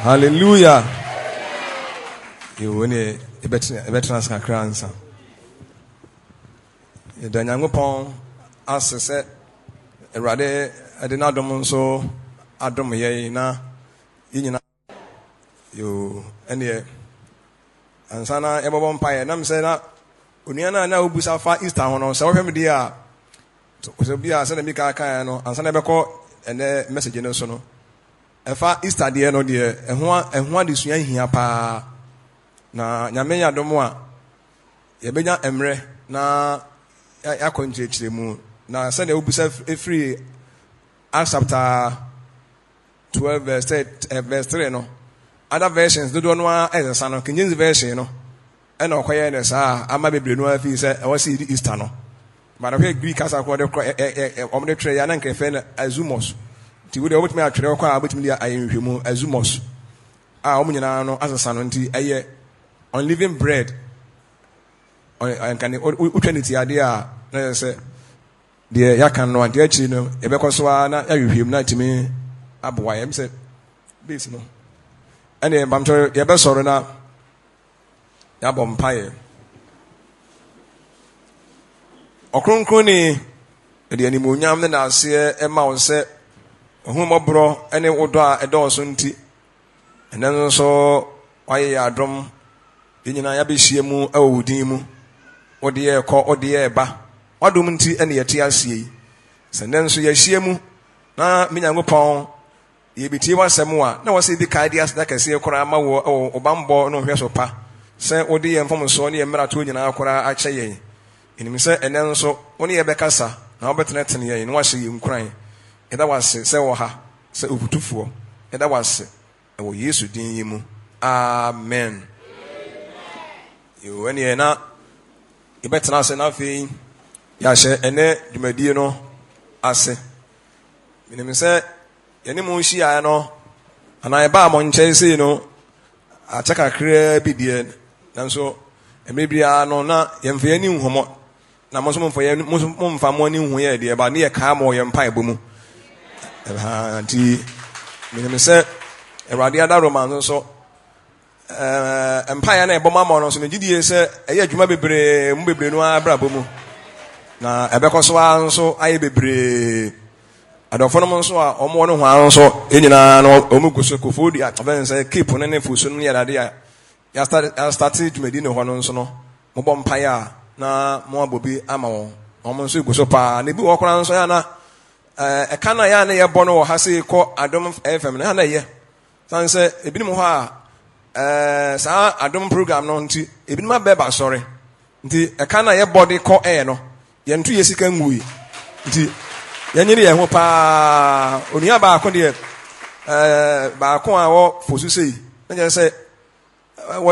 Hallelujah. You win a better answer. The Nyango as I said, rather, I did not do so. I don't know, na you any and Sana Ebon Pie, and I'm saying that Uniana now Busa Far East Town or South Media. So be a Sana Mika Kayano, and Sana Beko, and the message in Sono. A far Easter dear no dear, and one is here pa na Yamea Domoa Yabena Emre na I conject the moon. Now Sunday will be free. Acts chapter 12 verse 3 no. Other versions do don't want as a son of King James version no. And no quietness I might be no if he said I was see the Easter no. But I hear Greek as I call the tray and can find azumos. To would me a trail car which me I remove azumos. No as a son until unleavened bread. And can uternity idea say dear yakan no and actually no ebekoswa na yahwehwem na timi aboa yem say base no and then bam to ye be soro na ya bom pae okronkron ni de animonyam na ase e ma wo se ohumobro ene wodo a edoso nti enen so waye ya adom yinyina ya be hyiemu awudin mu ode ye kɔ ode ye ba wadom nti ene yete asie senen so ye hyiemu na Nyankopɔn ye bitie wasɛm a na wose bi kaade as da kɛse kora ma wo obambɔ no hwɛ so pa sɛ ode ye mfom so ne ye mmarato nyina kora akyɛ yɛn enim sɛ enen so woni ye bɛkasa na wobɛtena tene yɛn na wahye yɛn kuran ɛda wase sɛ wɔ ha sɛ obutufoɔ ɛda wase ɛwɔ Yesu din yi mu amen yo ene na ibetena ase na afei yahye ene dwumadie no ase minim sɛ yɛne mo hyia no ana ɛba mo nkyɛn sei no akyɛ kakra bi die nanso emebia no na yɛmfa yɛni nhomɔ na mo so momfa mo ani hu yɛ de ba ne yɛ kaa mo yɛ mpa ebo mu nti minim sɛ Awurade ada Roman so empire na eboma ma no so ngidie se eye adwuma bebre mu bebre no abrabo mu na ebekoso anso aye bebre adofo no nso a omo no ho anso enyina no omu guso kofodi aben se keep no ne fuso no yadade ya start dwumadi no ho no nso no mo bom empire na mo abobi ama won omo nso guso pa na bi wo kora nso ya na eka na ya na ye bɔ no wo ha se kɔ adom fm na ye sanse ebinim ho a sa adom program no nti ebinim abeba sorry nti eka na ye body ko no ye ntu ye sika ngui nti ye nyiri ye ho pa onia ba ko de ba ko a wo fosu sei na je se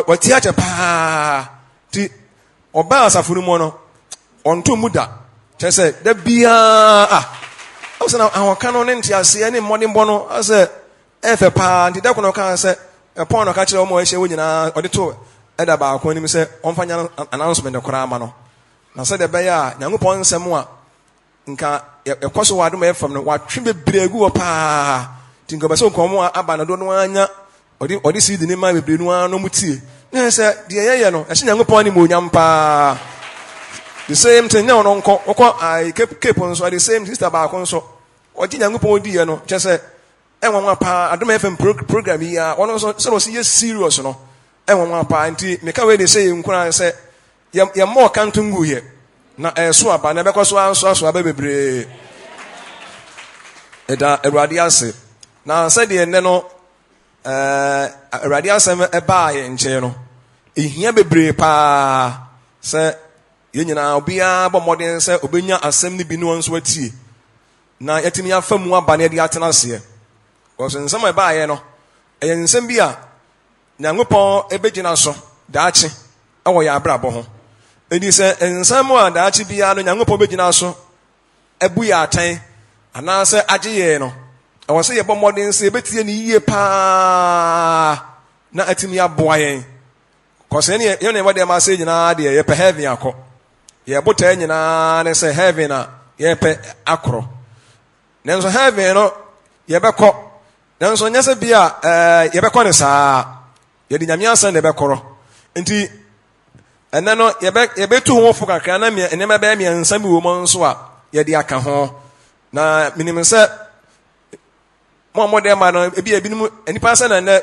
wati ache pa ti oba asafuru mo no onto muda che se da bia o se na awon kan no nti ase ne modern bono ase efe pa nti da kono kan se upon no catch omo ehye wo nyina ode to eda ba akon nim se onfanya announcement kora ama no na se de be ya Nyankopɔn nsɛm a nka ekoso wado ma efam no watwe bebregu wo pa tinko be so nkomo aba na do no anya ode si di ni ma bebre no ano mutie na se de yeye no ehye Nyankopɔn ni mo nyam pa the same thing na no nko I keep on so the same sister ba akon so odi Nyankopɔn di ye no che se enwa pa adom FM program yi a ono so so ye serious no enwa pa nti meka we dey say nkura say ye more kantungu here na so aba na bekoso anso aba bebre eda Awurade ase na say de ne no Awurade ase eba ye nche no ehia bebre pa say ye nyina obia bo modern say obenya asem ni bi no nso atie na yetimi afamu aba na de atena ase because nsɛm eba ayɛ no ɛyɛ nsɛm bi a Nyankopɔn ebegyina so daakye ɛwɔ yɛ abrabɔ ho edi sɛ nsɛm a daakye bia no Nyankopɔn begyina so ebu yɛ atan anaasɛ agye yɛ no ɛwɔ sɛ yɛbɔ mmɔden sɛ ebetie ne yie paa na atimi aboa yɛn because ɛne yɛn na ɛwɔ ma sɛ nyinaa deɛ yɛpɛ heaven akɔ yɛbɔ taa nyinaa ne sɛ heaven a yɛpɛ akorɔ nanso heaven no yɛbɛkɔ nanso nya se bia yebekɔ ne saa yedi nyame asan ne bekɔrɔ nti ɛnɛ no yebetu ho fo kakra na me enema ba me nsa bi wo mo nso a yedi aka ho na minim sɛ mo de ma no ebi ebinim anipa sɛ na ne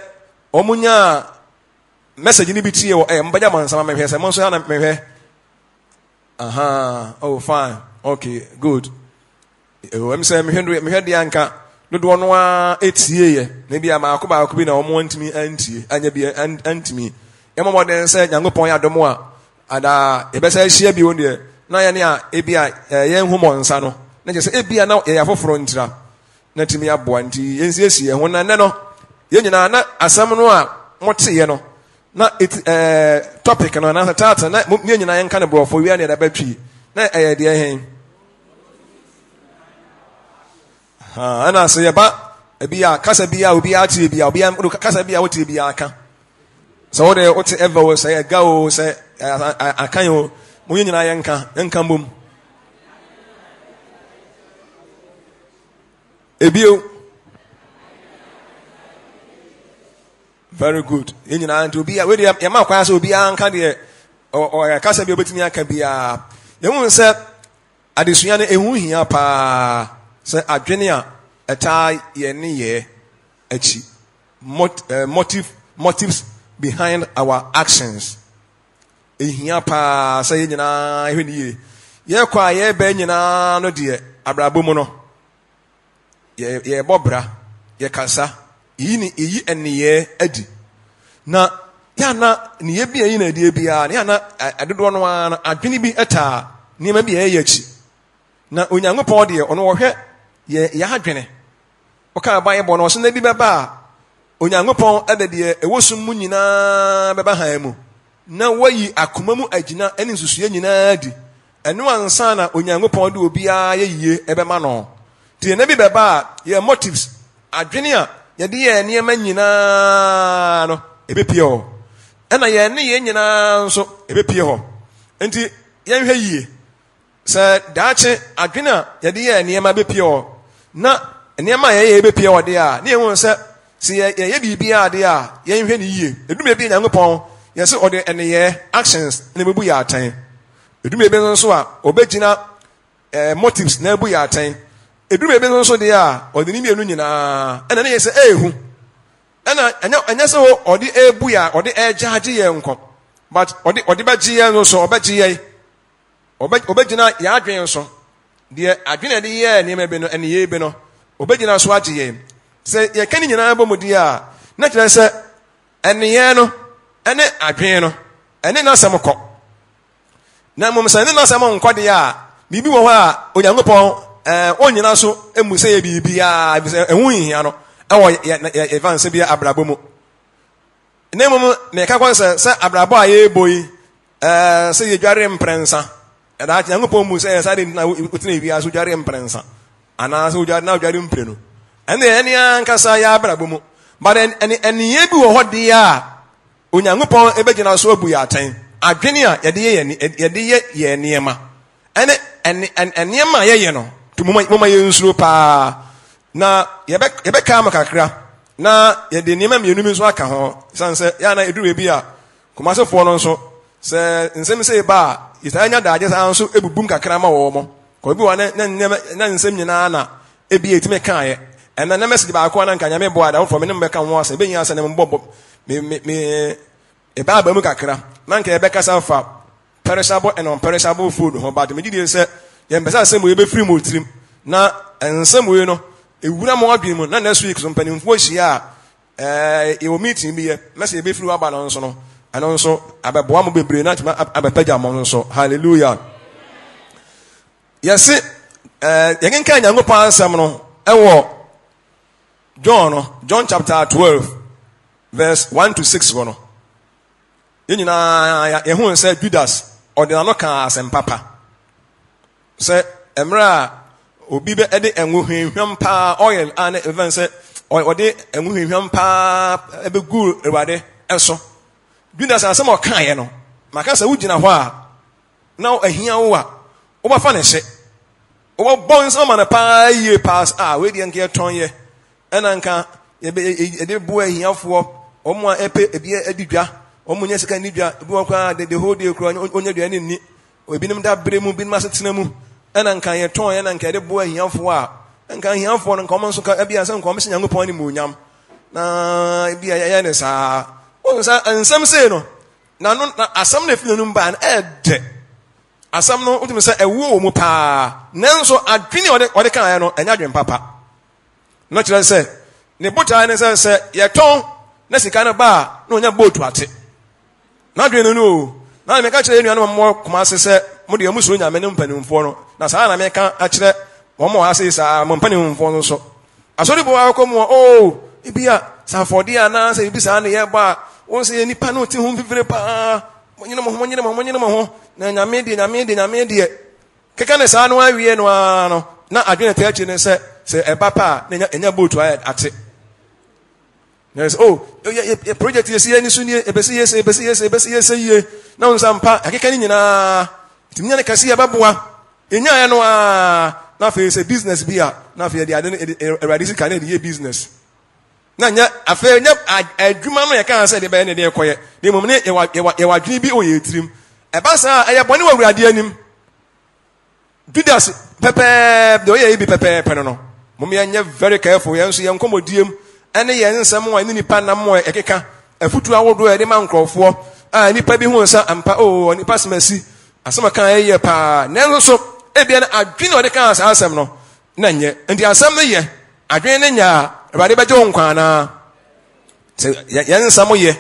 omunya message ni bi tie wo mbagya man sama mehwɛ sɛ mo nso na mehwɛ oh fine okay good em sɛ mehwɛ de anka dodo no a etie ye na bia ma akɔ bi na omo ntimi antie anya bi antimi emo mo den sɛ Nyankopɔn ya dom a ada ebesa ahia bi wonde na ye ne a ebia ye hu mo nsa no na je sɛ ebia na ye afoforo ntira na timi aboa nti yensi ye ho na ne no ye nyina na asɛm no a mote ye no na topic no na tata na me nyina ye nka ne brofo wi na da batwi na de hen ana sɛ yɛba ebia kasa bia obi ate bia obi kasa bia wote bia aka sɛ wode wote ever wo sɛ ga wo sɛ aka yo mo nyina yɛ nka mbom ebio very good nyina nti obi we de yɛma kwa sɛ obi anka de o kasa bia obetumi aka bia yɛhu sɛ adesua no ehu hia pa sɛ adwene a ɛtaa yɛ ne yɛ akyi motives behind our actions ehia pa sɛ yɛ nyinaa ehwe ne yie yɛkɔ a yɛbɛ nyinaa no deɛ abrabɔ mu no yɛbɔ bra yɛkasa eyi ɛneyɛ adi na yana ne yɛ bi ayi na adi bia na yana adodoɔ no ana adwene bi ɛtaa nneɛma bi ɛyɛ akyi na Onyankopɔn deɛ ɔno wɔhwɛ yɛ hadwene oka ba yɛbɔ no so na bi bɛba Onyankopɔn ɛda deɛ ɛwɔ sum mu nyinaa bɛba han mu na wayi akoma mu agina ɛne nsusua nyinaa di ɛno ansa na Onyankopɔn de obiara yɛyie ɛbɛma no tie na bi bɛba yɛ motives adwene a yɛde yɛ nneɛma nyinaa no ɛbɛpie hɔ ɛna yɛ ne yɛ nyinaa nso ɛbɛpie hɔ nti yɛnhwɛ yie sɛ daakye adwene a yɛde yɛ nneɛma bɛpie hɔ na nneɛma a yɛyɛ bɛpie hɔ de a ne yɛhu sɛ yɛyɛ biribiara de a yɛnhwɛ ne yie edum ebi Nyankopɔn yɛsɛ ɔde ɛneyɛ actions na ebebu yɛ atɛn edum ebi nso a ɔbɛgyina motives na ebu yɛ atɛn edum ebi nso de a ɔde ne mmienu nyinaa ɛna ne yɛ sɛ ehu ɛna ɛnyɛ sɛ ɔde ebu yɛ ɔde ɛgyaagye yɛ nkɔ but ɔde bɛgye yɛ no so ɔbɛgye yɛ ɔbɛgyina yɛ adwene so deɛ adwene de yɛ nneɛma bi no ɛneyɛ bi no ɔbɛgyina so agye yɛ sɛ yɛka ne nyinaa bɔ mu di a na kyerɛ sɛ ɛneyɛ no ɛne adwene no ɛne n'asɛm kɔ na mmom sɛ ne n'asɛm nkɔ deɛ a biribi wɔ hɔ a Onyankopɔn ɔnyina so emu sɛ yɛ biribiara sɛ ɛho nhia no ɛwɔ yɛfa nsɛ bi abrabɔ mu na mmom meka kɔ sɛ abrabɔ a yɛrebɔ yi sɛ yɛdware mprɛnsa ɛdaa Nyankopɔn mu sɛ yɛsa de na wotena wiase so dware mprɛnsa anaasɛ wodware mprenu ɛne ankasa yɛ abrabɔ mu but ɛneyɛ bi wɔ hɔ deɛ a Onyankopɔn ɛbɛgyina so abu yɛ atɛn adwene a yɛde yɛ nneɛma ɛne nneɛma a yɛyɛ no to moma yɛ nsuro paa na yɛbɛka ama kakra na yɛde nneɛma mmienu bi nso aka ho san sɛ yɛana eduru bi a Kumasefoɔ no nso sɛ nsɛm sɛ ba a yɛtaa nya daagye saa nso ebubum kakra ma wɔ mo kɔ bi wɔ na nsɛm nyinaa na ebi etime kaayɛ ɛna na message baako na nka nyame boa da wofɔ me ne mbɛka ho asa ebenya asa ne mbɔ me eba mu kakra na nka yɛbɛka sa fa perishable and non-perishable food ho but me gidi sɛ yɛmpɛsɛ asɛm wo yɛbɛfiri mu tirim na nsɛm wo no ewura mo adwene mu na next week so mpanimfoɔ hyia a yɛwɔ meeting bi yɛ message yɛbɛfiri waba no nso no ɛno nso abɛboa mo bebree na tuma abɛpagya mo nso hallelujah yɛse yɛkenka Nyankopɔn asɛm no ɛwɔ John chapter 12 verse 1 to 6 wɔ no yɛnyinaa yɛhu sɛ Judas ɔde n'ano ka asɛm papa sɛ mmerɛ a obi bɛ ɛde ɛnwo hwehwɛm paa oil a ne event sɛ ɔde ɛnwo hwehwɛm paa ɛbɛgu Awurade ɛso Judas asɛm ɔkaeɛ no maka sɛ wogyina hɔ a na ahia wo a wobɛfa ne hye wobɛbɔ nsɛm ma no paa yie paas a wedeɛ nka yɛtɔn yɛ ɛna nka de boa hiafo omo epe ebi edidwa omo nya sika nidwa ebi won kwa the whole day kro onya dua ni obinim da bremu binim asetena mu ena nkan ye ton ye na nkan de boa hiafo a nkan hiafo no nkan so ka ebia se nkan se nyankopon ni muonyam na ebia ye ne sa o sa nsam se no na no asam na finu no ba na ede asam no utimi se ewo mu pa nanso adwene ode kan ya no enya adwen papa no kire se ne bota ne se ye ton na sika no ba na onya boat ate na adwene no na me ka kire enu mo kuma se mo de amuso nya me ne mpanimfo no na saa na me ka akire wo mo ase saa mo mpanimfo no so asori bo akomo ibia sa fodi ana se ibi saa ne ye ba won se nipa no ti hu fifire pa monyina mo ho na nyame de keka ne saa no awie no no na adwene te achi ne se eba pa na enya boat ate yes ye project yes ye ni so ni ebesi yes ye na unsampa akeka ni nyina timinya ne kasi ababoa enya ya no na fe se business bia na fe de ade eradi ka na de business na nya afa nya adwuma no ye kan se de be ne de koye de mum ne ye wadwene bi o ye tirim eba sa eye bone wa urade anim Judas pepe de o ye bi pepe no mum ye nya very careful ye nso ye nkomodiem ene ye nsem wa ni nipa nam mo ekeka afutu awodo ye de man krofo nipa bi hu nsa ampa nipa semasi asema kan ye pa nenso so ebia na adwene o de kan asa asem no na nye ndi asem no ye adwene ne nya Everybody beje nkwa na ye nsam ye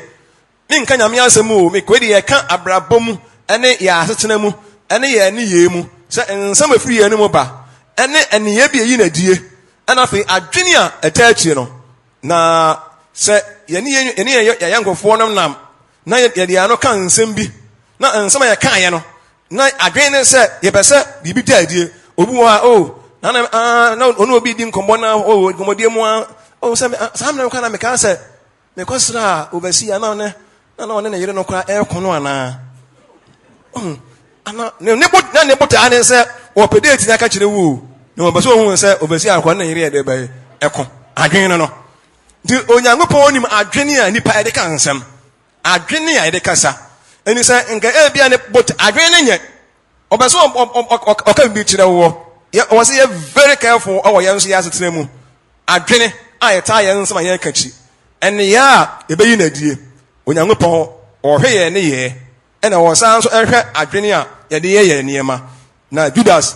mi nka nyame asem o mi kwedi ye ka abrabom ene ya asetena mu ene ye ne ye mu se nsam afiri ye ne mu ba ene ye bi yi na die ana fe adwene a etaachi no na se ye ne ye yankofo nam na ye de ano kan nsam bi na nsam ye kan ye no na adwene se ye pese bibi daadie obi wa na onu obi di nkombo na nkombodie mu sam na kana me ka se me kwasra obasi ya na one yire no kwa ekono ana ana ne bota ne se opede eti na ka kire wu ne obaso hu se obasi akwa na yire de bai eko adwene no di onyankopon onim adwene a nipa ede kan nsam adwene a ede kasa eni se nka bia ne bota adwene nye obaso oka bi kire wo was he very careful our young yasetena mu adwene ayeta ye nsema ye kachi ene ya ebeyi na die onyankopon ohwe ye ne ye ena wo san so ehwe adwene a ye de ye niema na Judas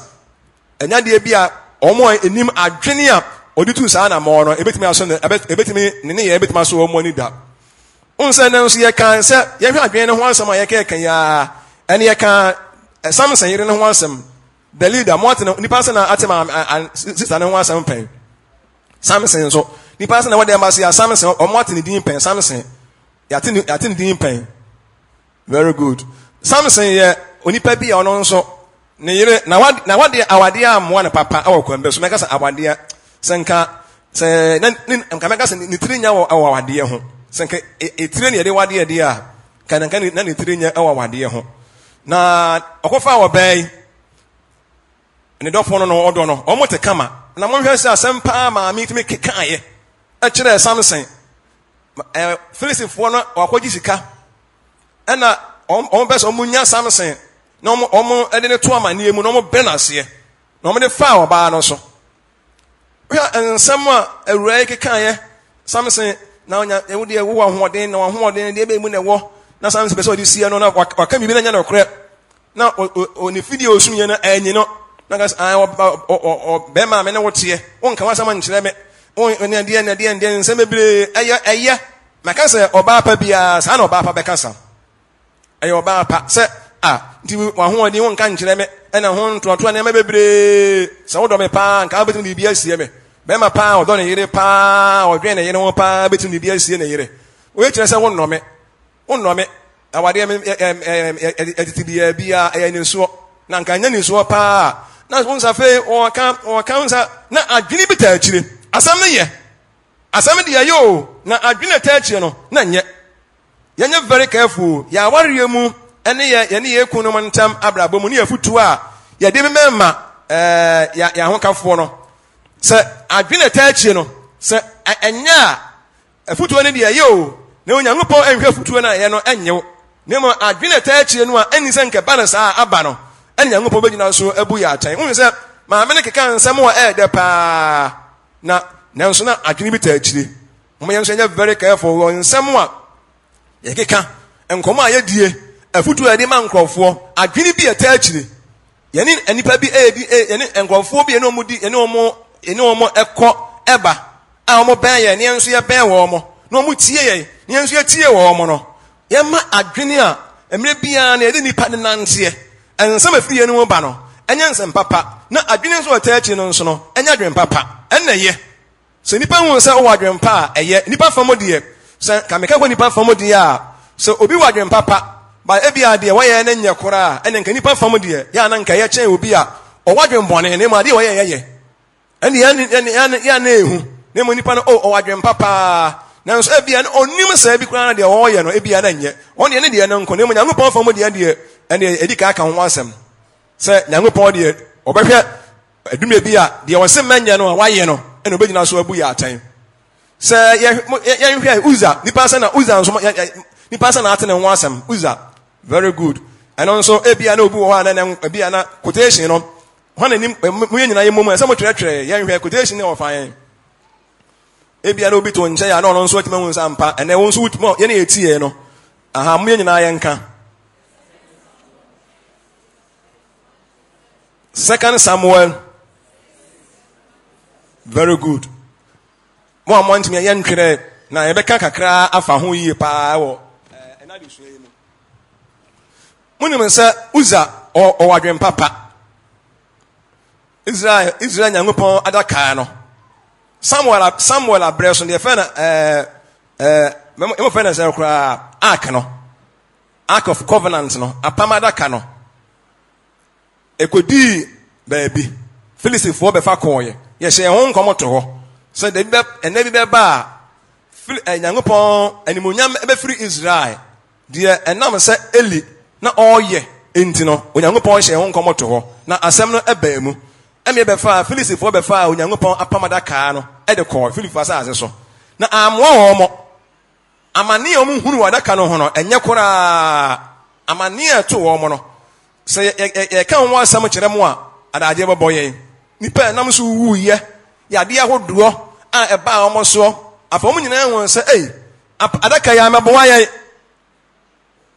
enya de bia omo enim adwene a oditu saa na mo no ebetimi aso ne ebetimi ne ye ebetimi aso omo ni da unse na nso ye kan se ye hwe adwene ne ho asem a ye ka ya ene ye kan Samson yire ne ho asem the leader Martin ni person na atema sister ne ho asem pen Samson so ni person na wade ambassador Samson o Martin din pen Samson yatin din pen very good Samson ye onipa bi ono nso ne yire na wade awade amwa na papa awokwambe so meka sa awade senka se nka meka sa ni tirinya awade ho senka etire ne yede wade de a kananka na ni tirinya awade ho na okofa wo bai ne dofo no odo no omote kama na monhwe se asempa ma mi timi kekaye e kire Samson Filistifo no akogi sika ena on beso munya Samson na omo ede ne to amane mu na omo benase na omo de fa oba no so ya ensem a awurai kekaye Samson na onya ewudi ewo ahoden na ahoden de ebe mu na ewo na Samson beso di sie no na waka mi bi na nya no kre na oni fidi osumye na anyi no na gas be ma me na wotie won ka wasama nkyere me won ne de nsem bebre eye maka se oba pa bia sa na oba pa be kasa eye oba pa se nti wa ho odi won ka nkyere me na ho ntoto na me bebre sa wodo me pa nka betim bibia asie me be ma pa odo ne yire pa odwen ne yire wo pa betim bibia asie ne yire we kire se won no me awade me etitibia bia eye ne so na nka nya ne so pa na wonsa fe o kan sa na adwene bi ta akire asam ne ye asam de yo na adwene ta akire no na nye yenye very careful ya warrior mu ene ye ne ye kunu montam abrabo mu ne afutu a ye de memma ya ho kafo no se adwene ta akire no se enya Efutuo ne de yo na Onyankopɔn enhwe futuo na ye no enyew ne mo adwene taachie no a eni se nke ba no saa aba no eni Onyankopɔn begina so abu ya atan hu se ma me ne keka nsɛm wa de pa na nanso na adwene bi taachie mo yɛn so nya very careful won nsɛm wa ye keka enkomo a ye die afutuo ade ma nkrɔfo adwene bi taachie ye ni anipa bi ye ni nkrɔfo bi ye no mu di ye ni omo ekɔ eba a omo ben ye ne nso ye ben wo omo no mu tie ye ne nso ye tie wo omo no ye ma adwene a emre bia na ye nipa ne nante ensem afiri ye no ba no enya nsem papa na adwene nso otaachi no nso no enya adwene papa enne ye so nipa hu se o adwene pa a eye nipa famo de se ka meka ko nipa famo de a so obi wa adwene papa ba ebia de wo ye na nya kora ene nka nipa famo de ya na nka ye chen obi a o wa adwene bone ne ma de wo ye ene ya na ehu ne mo nipa no o wadwen papa na nso ebia no onim sa bi kura na de o ye no ebia na nye on ye ne de no nko ne mo Nyankopɔn fa mo de ene edika aka ho asɛm se Nyankopɔn de obehwɛ adume bi a de wo se manya no a waye no ene obegina so abu ya atan se ye hwɛ Uza nipa sa na Uza nso nipa sa na ate ne ho asɛm Uza very good eno nso ebia na obi wo ha na ebia na quotation no hwana nim mo ye nyina ye momu esa mo twerɛtwerɛ ye hwɛ quotation ne ofan ebia na obi to nche ya na ono nso atima hu sampa ene wo nso wutimo ye na etie no aha mo ye nyina ye nka 2 Samuel very good mo amantimi ye ntwerɛ na ye beka kakra afa ho yie pa wo ena de so yi no mo nim sɛ Uza o wadwen papa Israel Nyankopɔn adaka no Samuel abreso de fe na mo fe na se kra ark no Ark of Covenant no apama adaka no ekodi baabi Filistifo be fa koye ye hye ho nkomo to ho so de be ena bi be ba Nyankopɔn animonyam be firi Israel de enam se Eli na oye enti no Nyankopɔn hye ho nkomo to ho na asɛm no eba mu eme be fa Filistifo be fa Onyankopɔn apamada ka no e de call Filistifo ase so na amwo ho mo amane o mu hunu wadaka no ho no enye kora amane to wo mo no se ye ka ho asam kire mo a adaje bebo ye nipa nam so wu ye ya de ahodoɔ a eba o mo so afom nyina ho se adaka ya mebo wa ye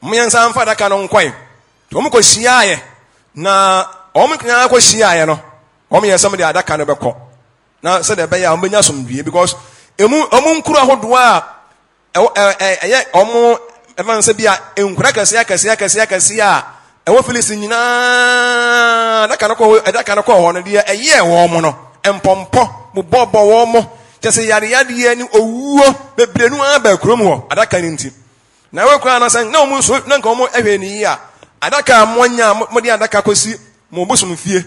mo yensa mfa adaka no nkwan to mo ko hia ye na o mo kanya ko hia ye no o mo yesam de adaka no bekɔ na se de be ya o benya somdue because omu nkuru ahodoɔ a eye omo evanse bia enkura kase a ewo Filistin nyina adaka no kɔ ho no de eye wo mo no empompo bobobo wo mo kese yade ni owuo bebrenu aba kurom ho adaka ni nti na we kura na san na omu so na nka omu ehwe ni ya adaka monya mo de adaka kosi mo bosom fie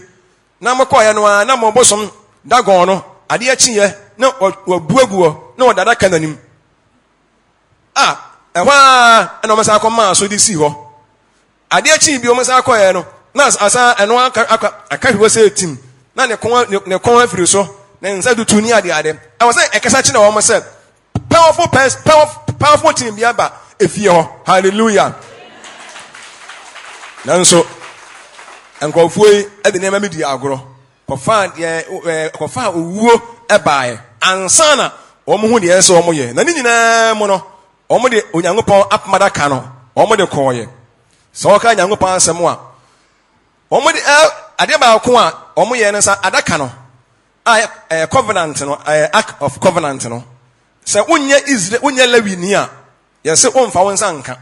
na mo kɔ ya no na mo bosom dagon no ade achiye na wabuaguo na wadadaka nanim ehwa ena omasa akoma so de si ho ade achi bi omasa akoye no na asa eno aka hwo se tim na ne kon afiri so na nsa dutu ni ade I was saying ekasa chi na wo mo se powerful team bi aba efie ho hallelujah nanso enkofuo e de ne ma medi agoro kofa owuo ebae ansana omo hu de ese omo ye na ni nyina mo no omo de Onyankopɔn apamada ka no omo de koye so ka Onyankopɔn asɛm a omo de ade ba ko a omo ye ne sa adaka no covenant no Ark of Covenant no se unye Israel unye Lewi ni a ye se omfa won sanka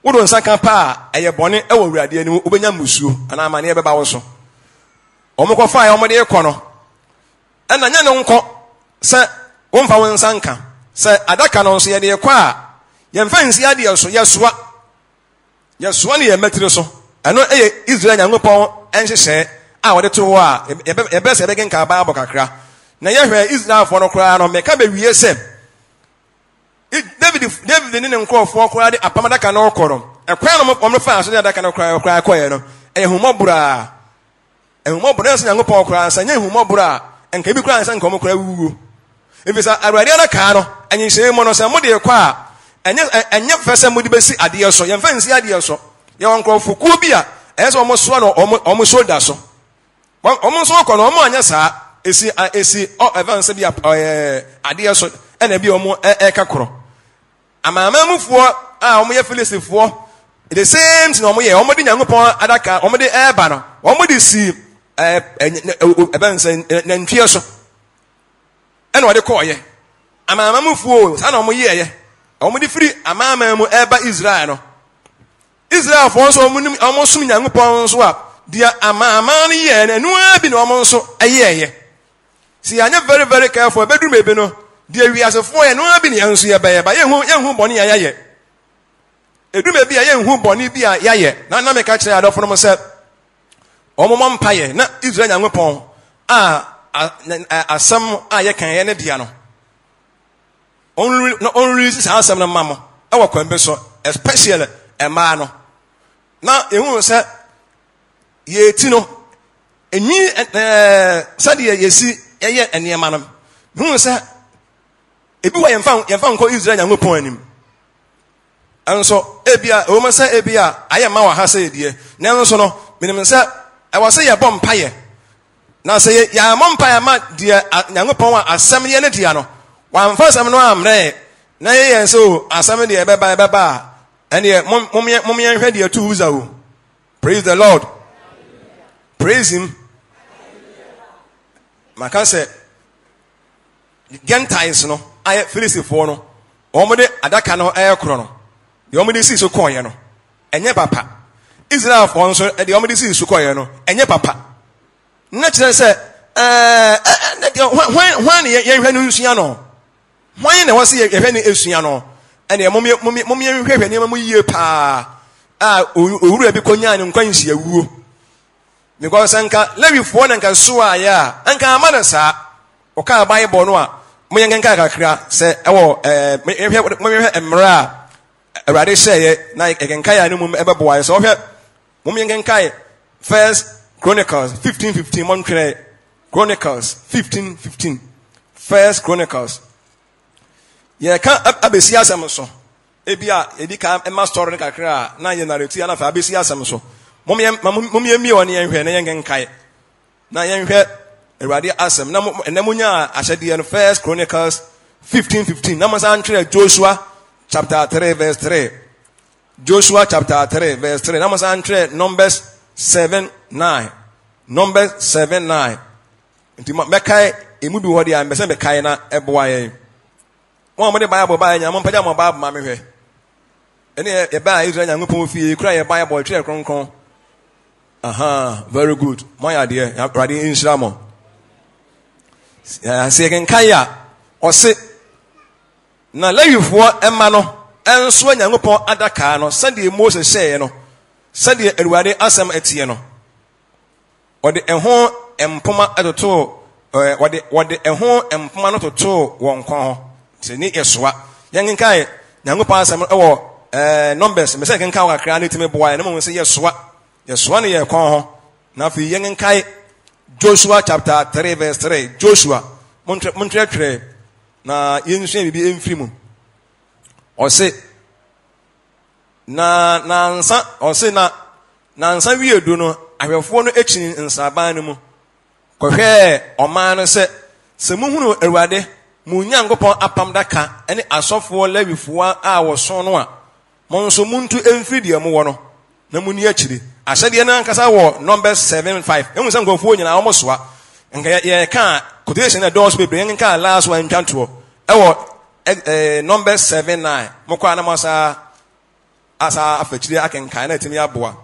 wodo nsanka pa eye bone e wo wurade ani obenya musuo ana amane e beba wo so omo ko fa omo de ekɔ no ena nya ne nko se omfa won sanka se adaka no so ye de ekɔ a ye mfa nsi ade so yesoa ne ye metire so eno eye Israel Nyankopɔn enhyehyɛ a wode to wo a ye be se be genka ba abokakra na ye hwɛ Israel fo no kora no meka be wie se David ni ne nkrɔfo kora de apamadaka no kɔrɔ ekwan no mo fa so de adaka no kora kɔye no ehumɔbura nso Nyankopɔn kora nsa nya ehumɔbura enka bi kora nsa nka mo kora wuwo efisa awurade adaka no enyi se mo no se mo de kwa enye fese mo de besi ade so ye mfa nsi ade so ye won krofo ku bi a eso omo so no omo shoulder so omo so ko no omo anya saa esi evans bi ade so ena bi omo eka koro amamamufuo a omo ye Filistifo the same thing omo ye omo de Nyankopɔn adaka omo de eba no omo de si evans na ntwie so ena ode ko ye amamamufuo sa na omo ye omo de free amamamu eba Israel no Israel for so omo sum Nyankopɔn so a dia amama ni ye na nu abi na omo so ayeye si anya very very careful bedroom ebe no dia wi asefo ye nu abi ni anso ye ba ye hu boni ya ye edum bi ya ye hu boni bi ya ye na me ka kire adofo no se omo mpa ye na Israel Nyankopɔn asam a ye kan ye ne dia no only sa asam na mamo e wo kwan be so especially ema no na ehun se ye ti no enyi sade yesi eye enema no ehun se ebi wa yemfa nko Israel Nyankopɔn anim anso ebia o ma se ebia aye ma wa ha se die na nso no minim se e wo se ye bom paye na se ya mom paye ma die Nyankopɔn wa asam ye ne dia no wa mfa asam no amre na ye yen so asam de beba ene mom ye hwe de to uza o. Praise the Lord. Praise him. Maka se Gentiles no aye Filistifo no omo de adaka no kro no de omo de si so kon ye no enye papa Israel fo nso de omo de si so kon ye no enye papa na kire se hwan ye hwe no nsua no hwan na wo se ye hwe no esua no ene mom ye hwe ne mom yie pa owuru bi konya ne nkwansi awuo because anka Lewifo na nka so aya anka amana sa oka Bible no a moyengen ka kakra se ewo mohwe emra awade sheye na egenka ya no mum ebeboa so hwe moyengen kai First Chronicles 15:15 montre Chronicles 15:15 First Chronicles ye ka abesi asem so ebia edika ema story kakra na ye narrative na fa abesi asem so mom ye mi woni yenhwe na yengen kai na yenhwe Erade asem na enamunya ahyede no First Chronicles 15:15 na masa antre Joshua chapter 3 verse 3 Joshua chapter 3 verse 3 na masa antre Numbers 7:9 Numbers 7:9 nti mekai emu bi wodi am bese mekai na eboa ye mo de Bible ba nya mo mpaja mo Bible ma mehwe ene e ba Israel Nyankopɔn fie kura ye Bible tre kronkron very good mo ya de Erade inshira mo second kaya ose na Lewifo ema no enso Nyankopɔn adaka no sade Moses sheye no sade Erade asem etie no ode eho empoma etoto ode eho empoma no toto won kon ho tini yesoa yengen kai Nyankopɔn asem ewo Numbers me se ken kan kakra na timi boa na mo se yesoa ne ye kon ho na fi yengen kai Joshua chapter 3 verse 3 Joshua montre na yensu bibi emfiri mu ose na nansa wiedu no ahwefo no ekyin nsaban no mu kohwe oman no se muhunu Erade mu Nyankopɔn apam daka ene asofo Lewifo a woso no a monso muntu emfiri de mu wo no na mu ni akiri ahyede na nkasa wo Numbers 7:5 emu se nkofo nyina wo soa nka ye ka quotation na doors bebre nka last one twanto ewo Numbers 7:9 mokwa na masa asa afachiri akenkan na timi aboa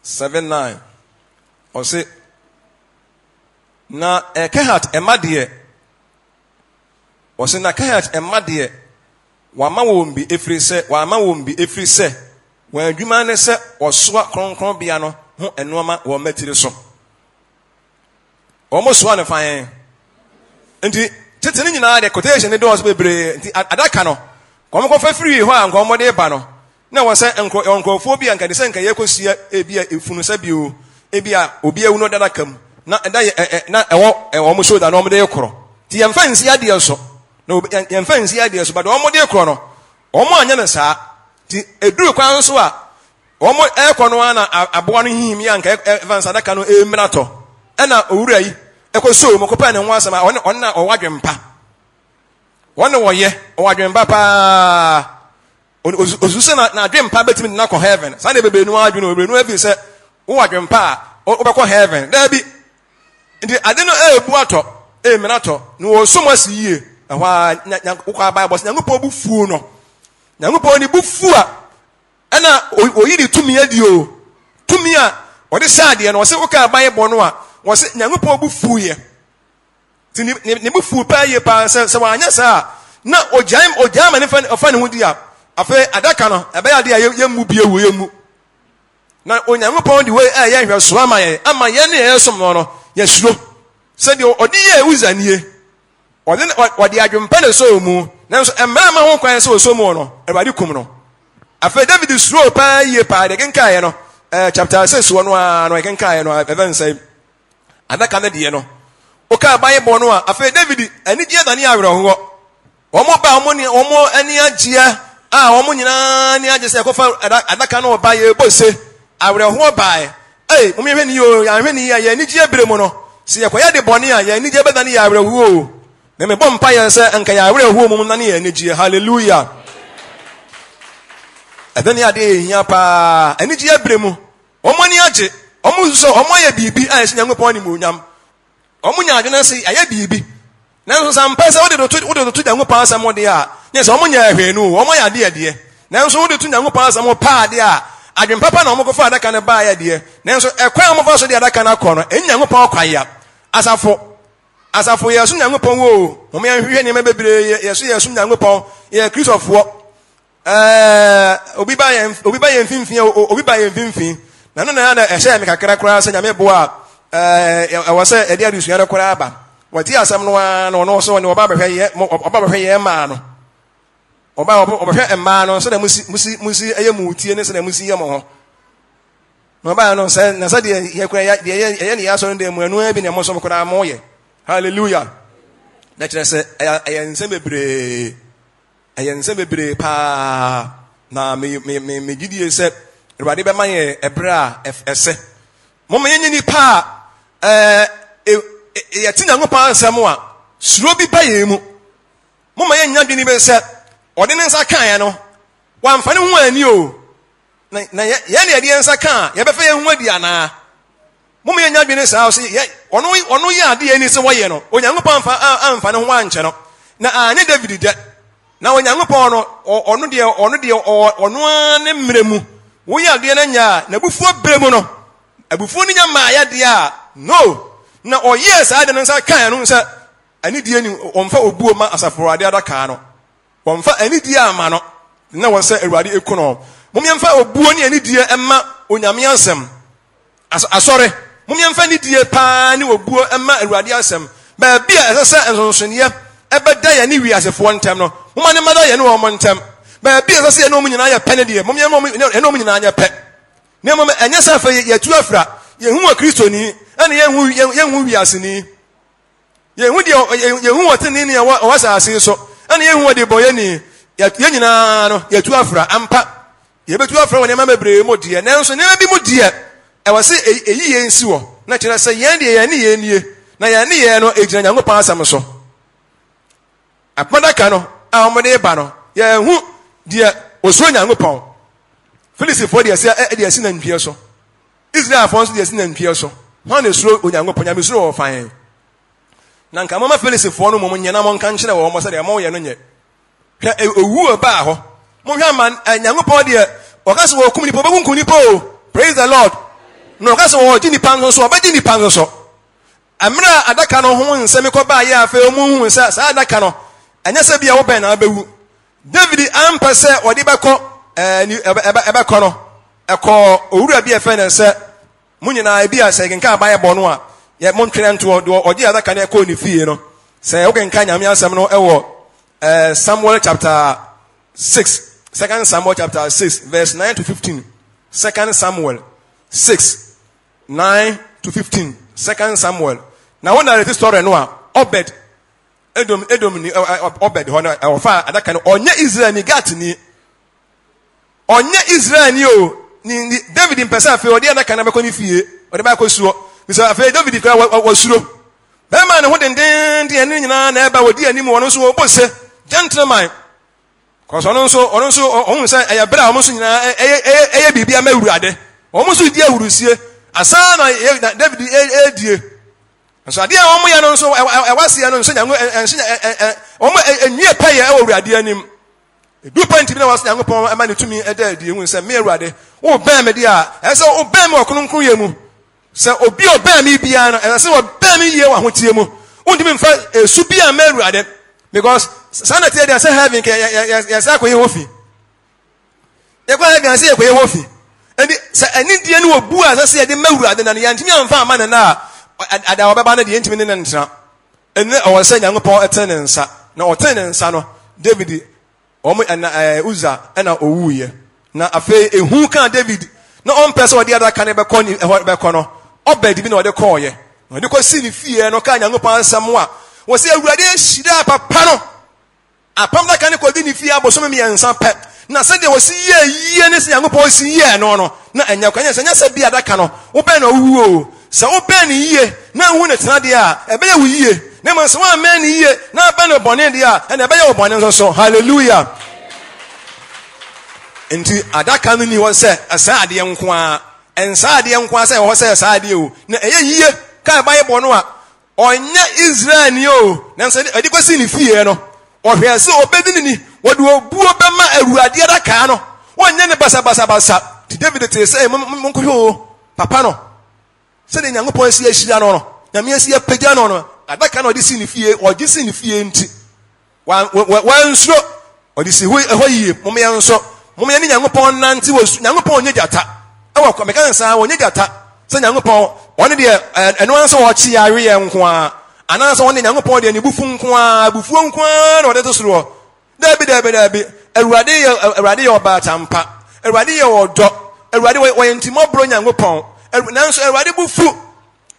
7:9 ose na Kehat emade ose na Kehat emade wa ma wo mbi efri se wa adwuma ne se osoa kronkron bia no ho enoma wo matiri so omo soa ne fan nti tete ne nyina de quotation ne doors bebre nti adaka no komko fa free ho an kommo de ba no na wo se enkrofo bia nka de se nka yekosia ebia efunu sa bio ebia obi ewu no dadaka mu na eda na ewo mo shoulder no mo de koro ti yemfa nsi ade so no yen fancy idea so but omo de kro no omo anya na saa ti eduru kwan so a omo ekọ no ana abo no hihim ya nka evans adaka no emrato na owura yi ekoso mo kopa ne ho asama onna owadwempa wona woye owadwempa pa ozusa na adwempa betimi na ko heaven sa na bebe no adwene obrenu afi se owadwempa obekọ heaven da bi ndi ade no ebu ato emrato no osoma siye ehwa ukwa bible nyankopɔ bu fuo no nyankopɔ ni bu fuo a na oyiri tumi adi o tumi a ɔde saade no ɔse uka bible no a ɔse nyankopɔ bu fuo ye ti ni bu fuo pa ye pa se wanya sa na ojan ma ne fa ne ho di a afa adaka no ebe ya de yemu bie wo yemu na onyankopɔ di we ye hwɛ so ama ye ne ye som no ye suro se de ɔde ye uzanie ɔde adwempa ne so mu nanso emama ho kwan se so mu no ebadi kum no afa David suro pa ye pa de kenkae no chapter 6 wo no no kenkae no even say adaka ne de no o ka Bible no afa David ani die dane awere ho omo ba omo ani agia omo nyina ni age se kofa adaka no ba ye bose awere ho ba mo me hwe ni yo ya hwe ni ya ni gie bere mu no se ye koya de bone a ya ni gie bedane ya awere ho na me bom pa ya se anka ya awere ho mu na ne ya ni gie hallelujah adani ade hia pa ani gie bere mu omo ni age omo so omo ya bibi a se nyankopon ni mu nyam omo nya adwene se aye bibi nanso sampa se wo de to nyankopon asam de a nye se omo nya ahwe nu omo ya de nanso wo de to nyankopon asam pa de a adwen papa na omo ko fa adaka ne ba ya de nanso ekwan omo fa so de adaka na kɔ no nyankopon kwaya asafo yesu nyankopon wo omo ya hwehwe ne mebere yesu nyankopon ye kristofo obi ba ye mfimfin na no na ehye me kakra kra se nyame bo a wase ede adusu ya kra aba wati asam no no so ne oba behwe ye ma no oba behwe emma no so da musi eye mutie ne so da musi ye mo ho no ba no se na sa de ye kra ye ne ya so de mu anu abi ne mo so mo kra mo ye hallelujah na kire se ayense bebre pa na me gidie se Ewurade be man ye ebra ese mo me nyini pa ye ti nyankopon asem a suro bi ba ye mu mo me nya dwini be se ode ne nsa kan ye no wa mfa ne ho ani o na ye ne de nsa kan ye be fa ye ho adi ana mo me nya dwini sa o se ye ono ye ade ye ni se wo ye no onyankopon amfa ne ho anche no na anye David de na onyankopon no ono ne mremu wo ya de na nya na bufuo bremu no abufuo ni nya ma ya de a no na oye sa de nsa kan no nsa ani die ni omfa obuo ma asafo ade adaka no omfa ani die ama no na won sa Ewurade ekuno mumyemfa obuo ni ani die emma onyame ansem asore mumyemfa ni die pa ni obuo emma Ewurade ansem ba bia esese ensonsone ebeda ya ni wiasefo ntem no muma ne mada ya ne wo montem ba bia esese ya no mu nyina ya pene die mumyemfa no mu nyina anya pe ne mum enya sa fa ya tu afra ye hu wa Kristo ni ene ye hu wiase ni ye hu de ye hu wotene ni ya wasa ase so ene ye hu de boye ni ye nyina no ye tu afra ampa ye betu afra woni ma bebre mo de nanso ne bi mo de e wase eyi ye nsi wo na kire se ye de ye ni ye nie na ye ni ye no ejina nyankopon asam so apadaka no a omode ba no ye hu de osuro nyankopon Filistifo de esi na ntwie so Israel afon de esi na ntwie so ho na suro onyankopon nya mesuro wo fan na nka mama Filistifo no mo nyena mo nka nkyere wo mo se de mo ye no nye hwa owu ba ho mo hwa man nyankopon de okase wo kum ni po begun ni po praise the Lord no okase wo di ni pan so obedi ni pan so amra adaka no ho nsem ko ba ye afa mu hu sa adaka no anya se bia wo ben na abewu David ampese odi beko ebe kono eko owura bi efe na se munyina bi ase kenka Bible no a ye montwene nto do odi adaka na eko ni fie no se wo kenka nyame asem no ewo Samuel chapter 6 2 Samuel chapter 6 verse 9 to 15 2 Samuel 6 9 to 15 2 Samuel na wona the story no a Obed Edom ni Obed hono ofa adaka no onye Israel ni Gat ni onye Israel ni o ni David mpesa afi odi adaka na beko ni fie odi ba ko suo bisa afi David ka wasuro be ma ne ho denden de ene nyina na eba wodi anim wono so obose gentleman cause ono so ohun say eya bra omo so nyina eye bibia ma awurade omo so di awurusie asa na David edie so ade a omo ya no so ewase ya no so nyango omo enwie paye e awurade anim du point bi na was nyango pon ama ne tumi eda die hu say me awurade wo ban me dia e say wo ban me okronkron ye mu say obi oban me bia no e say wo ban me ye wa hotie mu undimi mfa esu bia me awurade because sanity dey say heaven ke ya say akoye hofi e kwa heaven say akoye hofi eni say eni die no obu a say de ma awurade na ya ntimi amfa ama na ada obeba na de ntimi ne ntra ene o say nyankopon etene nsa na otene nsa no David omo Uza na owuye na afi ehu kan David na on pese odi adaka ne beko no Obed bi na odi koye odi ko si ni fie no ka nyankopon ansam a wo say awurade ehira papa no apam da kan ko di ni fie abosom mi ensa pe na se de wo si ye ne se nyankopon si ye no na enya kwanya se nya se bi adaka no wo be na owuo se wo be ni ye na hu ne tena de a ebe ye wu ye ne man se wa man ni ye na be no bone de a na ebe ye wo bone so hallelujah enti adaka no ni wo se asa ade nko a ensa ade nko a se wo se asa ade o na eye yiye ka ba ye bono a onya Israel ni o na se ade kwasi ni fie no ohwe se obedi ni wode obuo be ma awurade adaka no wonya ne basa ti David te se monko ho papa no se de nyankopon si ahira no na me si apagya no adaka no de si ni fie oje si ni fie nti wan suro odi si ho yie mome yanso mome ni nyankopon nanti wo nyankopon onye jata e wo meka nsa onye jata se nyankopon one de eno anso wo chi yare ye nko a ananso one nyankopon de ni bufu nko a bufu nko a no de to suro dabi awurade ye oba tampa awurade ye odo awurade wo yentimo bro nyankopon nanso awurade bufu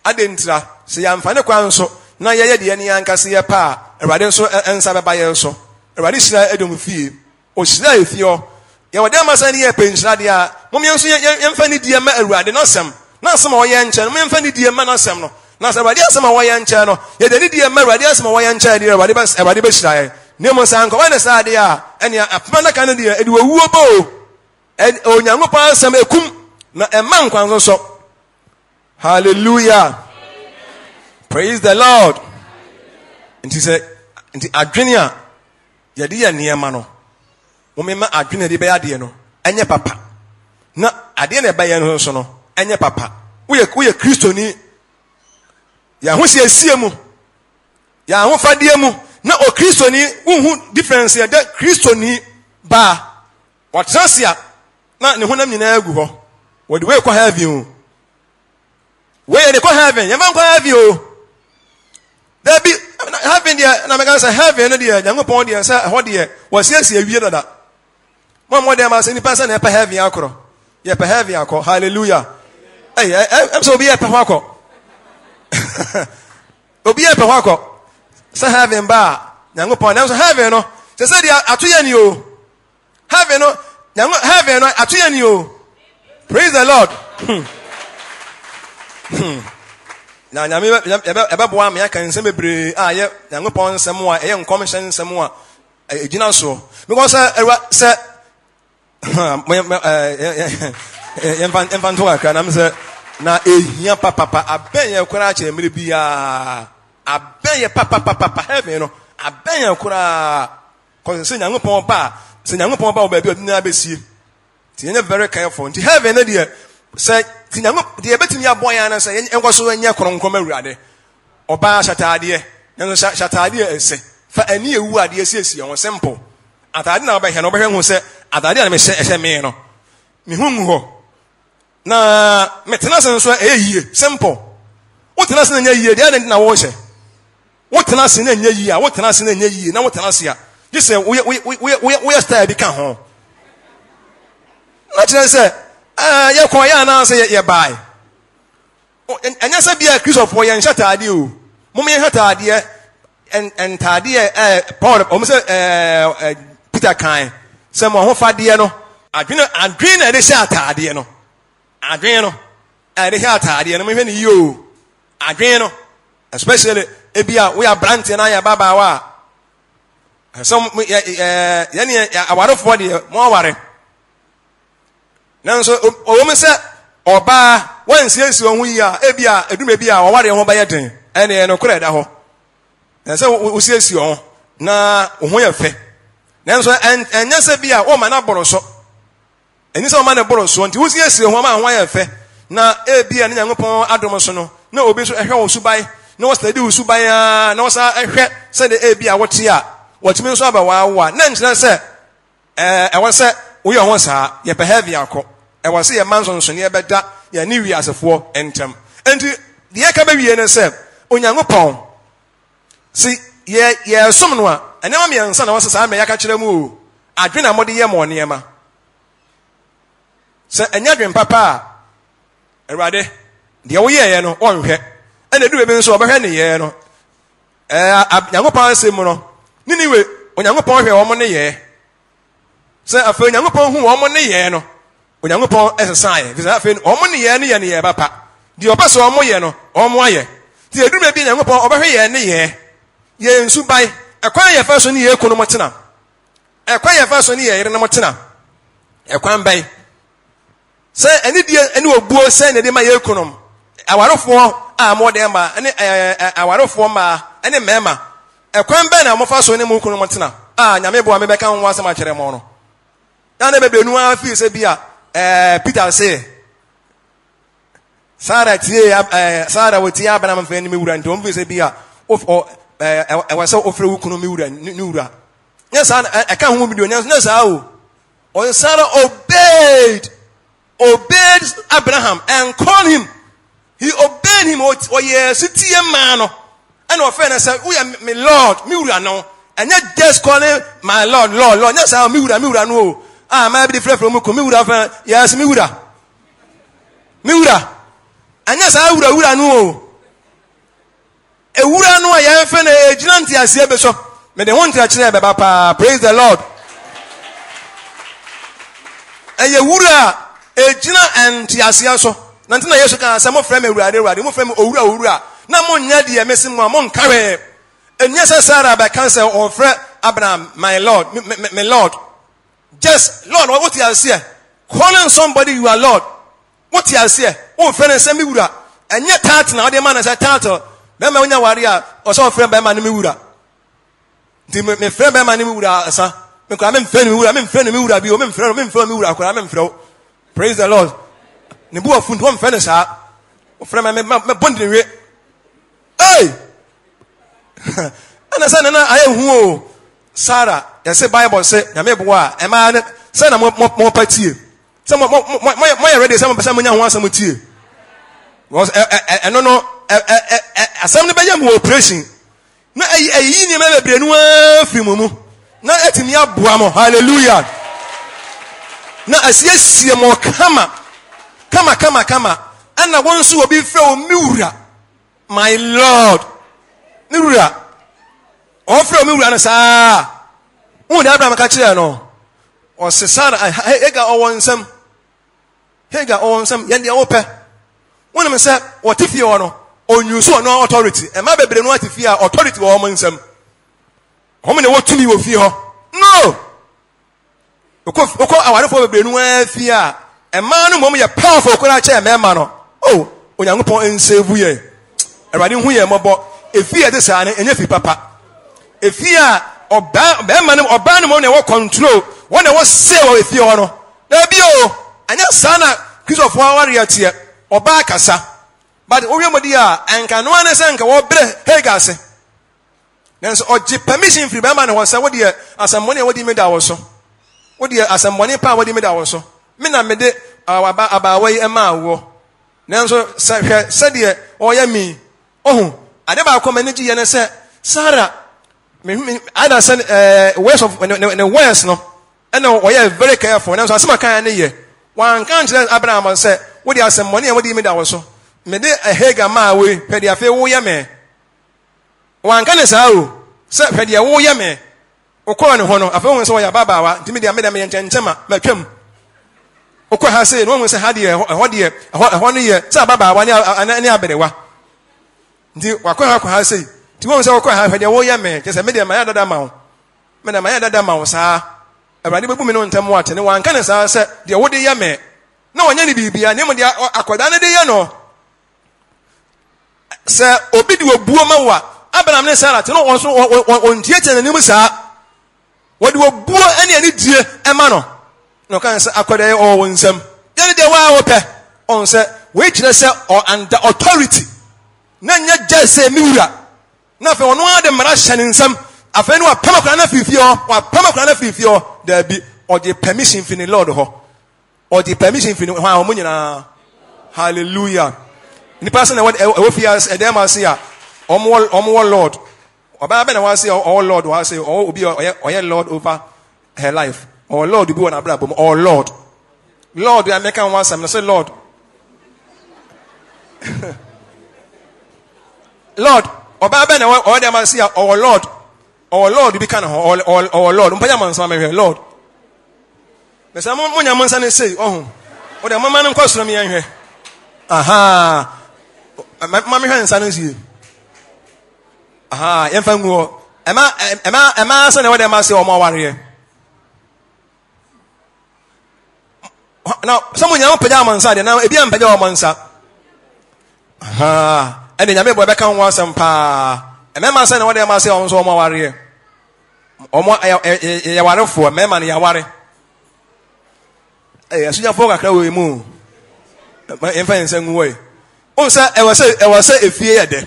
adentra se yamfa ne kwan so na ye de ne yankase ye pa awurade nso ensa beba ye nso awurade sira edom fie o sira efie o ye wode amasa ne ye penhira de a mom ye nso yemfa ne die ma awurade no sem na asem o ye nche no yemfa ne die ma no sem no na se awurade asem o ye nche no ye de ne die ma awurade asem o ye nche de awurade be sira ye ne mo san ko wane sa de a ene apama na kan de e de wuo bo o nyankopon asem ekum na emma nkwan so hallelujah amen. Praise the Lord nti se nti adwene a ye de ye niema no wo me ma adwene de be ade no enye papa na ade na be ye no so no enye papa wo ye kristoni ya ho se asie mu ya ho fade mu na o kristoni wo difference ya de kristoni ba watrasia na ne honam nyina agu ho wo de we kwa heaven we de kwa heaven ya man kwa heaven o there be heaven there na mega say heaven no there nyankopon there say ho there was yes awie dada mo dem as ni person na pa heaven akoro ye pa heaven akọ hallelujah em so be ye pa akọ obi ye pa akọ say heaven ba nyankopon na so heaven no say dia atoye ni o heaven no heaven no atoye ni o praise the Lord na nyame ebe boa me aka nsem bebre a ye nyankopon nsem a ye nkom hye nsem a egina so because say emfanto aka na me na ehia papa aben ye kura che mere bia aben ye papa heaven no aben ye kura cause say nyankopon ba oba bi odina besie ti ye very careful nti heaven no dey say ti nyankopon dey betimi abon ya na say enkoso anya kronkrom awurade oba shatade no shatade ese fa ani ewu ade ese on simple atade na oba he no oba hwe hu say atade na me hye me no me hu ho na metena sen so eyie simple wotena sen nya yie dey na wo hye wotena sen nya yie a wotena sen nya yie na wotena se a you say we style bi kan ho na tena say ye kon ya na say ye bai anya say bia Christopher ye nhyatade o mom ye nhyatade and Tadia Paul almost Peter Kine. Someone who Fadiano. I drink at the shot Tadiano. Adriano. At the shot Tadiano, even you. Adriano. Especially Ebia, we are Brandt and I are Baba. Some a lot of body more worry. Now, so a woman said, or bar, once yes, when we are Ebia, a Dumebia, or what you want by a thing, and no credit. And so we see you na uhoya fe. Now, so and yes, Ebia, oh, man, aboroso. And this man aboroso, and you see yes, you want my fe. Na Ebia and Yangopon Adomosono, no obeso a hell subai, no what's the do subaya, no sa said the Ebia what here. What means about wow, Nancy said, I was said, we are once ye behavior. I was see a man's on Sonia better, ye knew ye as a four and term. And the Akababi and said, Unyangopon. See, ye, someone, and now me and son was a may catch them move. I drink a muddy yam or near. Sir, and your papa, a rather, the old year, no, one head, and they do even so over any no. Yangopon say mono. Anyway, when you go upon your money, say a friend, you go upon who money, no. When you go upon as a sign, because I feel money, any year, papa. The opposite or more, no, or more. The do maybe you go upon over here, any year. Ye, and so by acquire first on the economatina. Acquire first on the air, and Matina. Acquire by. Say, any dear, any of boy send it in my econom. I want to form more than I want to form any member. A crime banner, more fast on the Mukunomatina. Yamebo, I may become once a match at mono. Now, never be no feels a beer. Peter say, Sarah, Sarah, with Tia, but I'm a friend of me, and don't visit beer. I was so offered Nura. Yes, I can't be doing yes, how. Or Sarah obeyed Abraham and called him. He obeyed him, or yes, city man. And offend said, we are my Lord, Mura no, and not just calling my Lord, Lord, that's how Mura no. Ah, maybe the friend from Mura, yes, Mura. And yes, I would know. A Ura no, I am friend, a Gilanti, I see a bishop. May they want to actually, Papa, praise the Lord. And a Ura, a Gina and Tiasiaso. Nantina Yasuka, some of them are ready, more from Ura. Na mon nyadi ya mesi mwa mon kare. Enyesa Sarah by cancer or friend Abraham, my Lord, my Lord. Just Lord, what you are here? Calling somebody you are Lord. What you are here? Oh, friend and semi wura. And yet tat now the man is a tato. Bema unya waria or so friend by man wura. Me friend by man wura sir. Me ko amen friend wura, amen friend wura bi o me friend wura ko amen friend. Praise the Lord. Ne bu afuntu o friend sir. O friend me bondi we. Hey! And I said, I am who Sarah, you say Bible say, Yameboa, a man, send a more party. Some of my already some person wants some tea. Was I don't know, assembly by your operation. No, a yin never been one film. Not at me up, Buamo, hallelujah. Now, I see more come. And I want to be from Mura. My Lord, Nura, offer me run sa. Who the Abraham catch no? Or Sarah, Hega or some Yendi open. One of them said, what if you are or you saw no authority? And my baby, no fear authority or woman some. How many what to me will fear? No. Because I want to no fear. A man who is powerful, could I chair, man? Oh, when I'm going to save you. Everybody who you are if you are the son and if you papa, if you are or man or ban money or control, when I was sale if you are there be and your son, Christopher warrior here or Bakasa, but Oyamadia and can one sank or Hegase. Then so permission free man was what dear as some money what he made also. What dear as some money power what he made also. Mina made it about way a man. Then so said dear or me. Oh, I never come and say, Sarah, I don't send words of the words, no. And no, we are very careful. Now, some kind of year. One can't let Abraham say, what do you have some money and what do you mean that also? Made a hega my way, Pedia Fe, oh, yeah, man. One can say, oh, se hwede wo ye me okọ ne ho no afa hu se wo ya baba wa ntimi de me ntenchema matwam okọ ha se no hu se ha de ho ne ye se baba wa ne aberewa nti wakọ ha se ti hu se okọ ha hwede wo ye me je se me de ma ya dada ma wo me de ma ya dada ma wo saa awurade bebu me no ntam wo atene wan ka ne saa se de wo de ye me na wonya ne bibia ne mo de akoda ne de ye no se obi de obuo ma wa Abraham ne Sarah te no won so on tie che nanim saa wo de obuo ene ani die ema no kan se akoda ye o wonsam ye ne de wa wo pe on se we kire se or under authority na nya je se miwura na fe wono ade mara hyane nsam afa ne wa pamakura na fifio da bi or the permission fin the Lord ho or the permission fin ho a mo nyina hallelujah ni person na we fears edem ase a omo Lord oba be na wa say oh Lord wa say oh obi oye Lord over her life or Lord obi wona brabom or Lord we are making one some say Lord Lord oba be na wa dem ase a oh Lord bi kan ho or Lord mpanya man so me Lord me say mo nya man sa ne say oh o de mama no nkosoro me yan hwe aha mama hwe nsa no sie aha yemfa nguo ema se ne wode ma se o ma ware now someone nya mpanya man sa de na ebi ampanya o man sa aha ene nya me bo be kan wo asem pa emema se ne wode ma se o nso o ma ware o mo ya ware fo mema ne ya ware asunya fo kakra we mu yemfa nsa nguo e onsa e wase efie ya de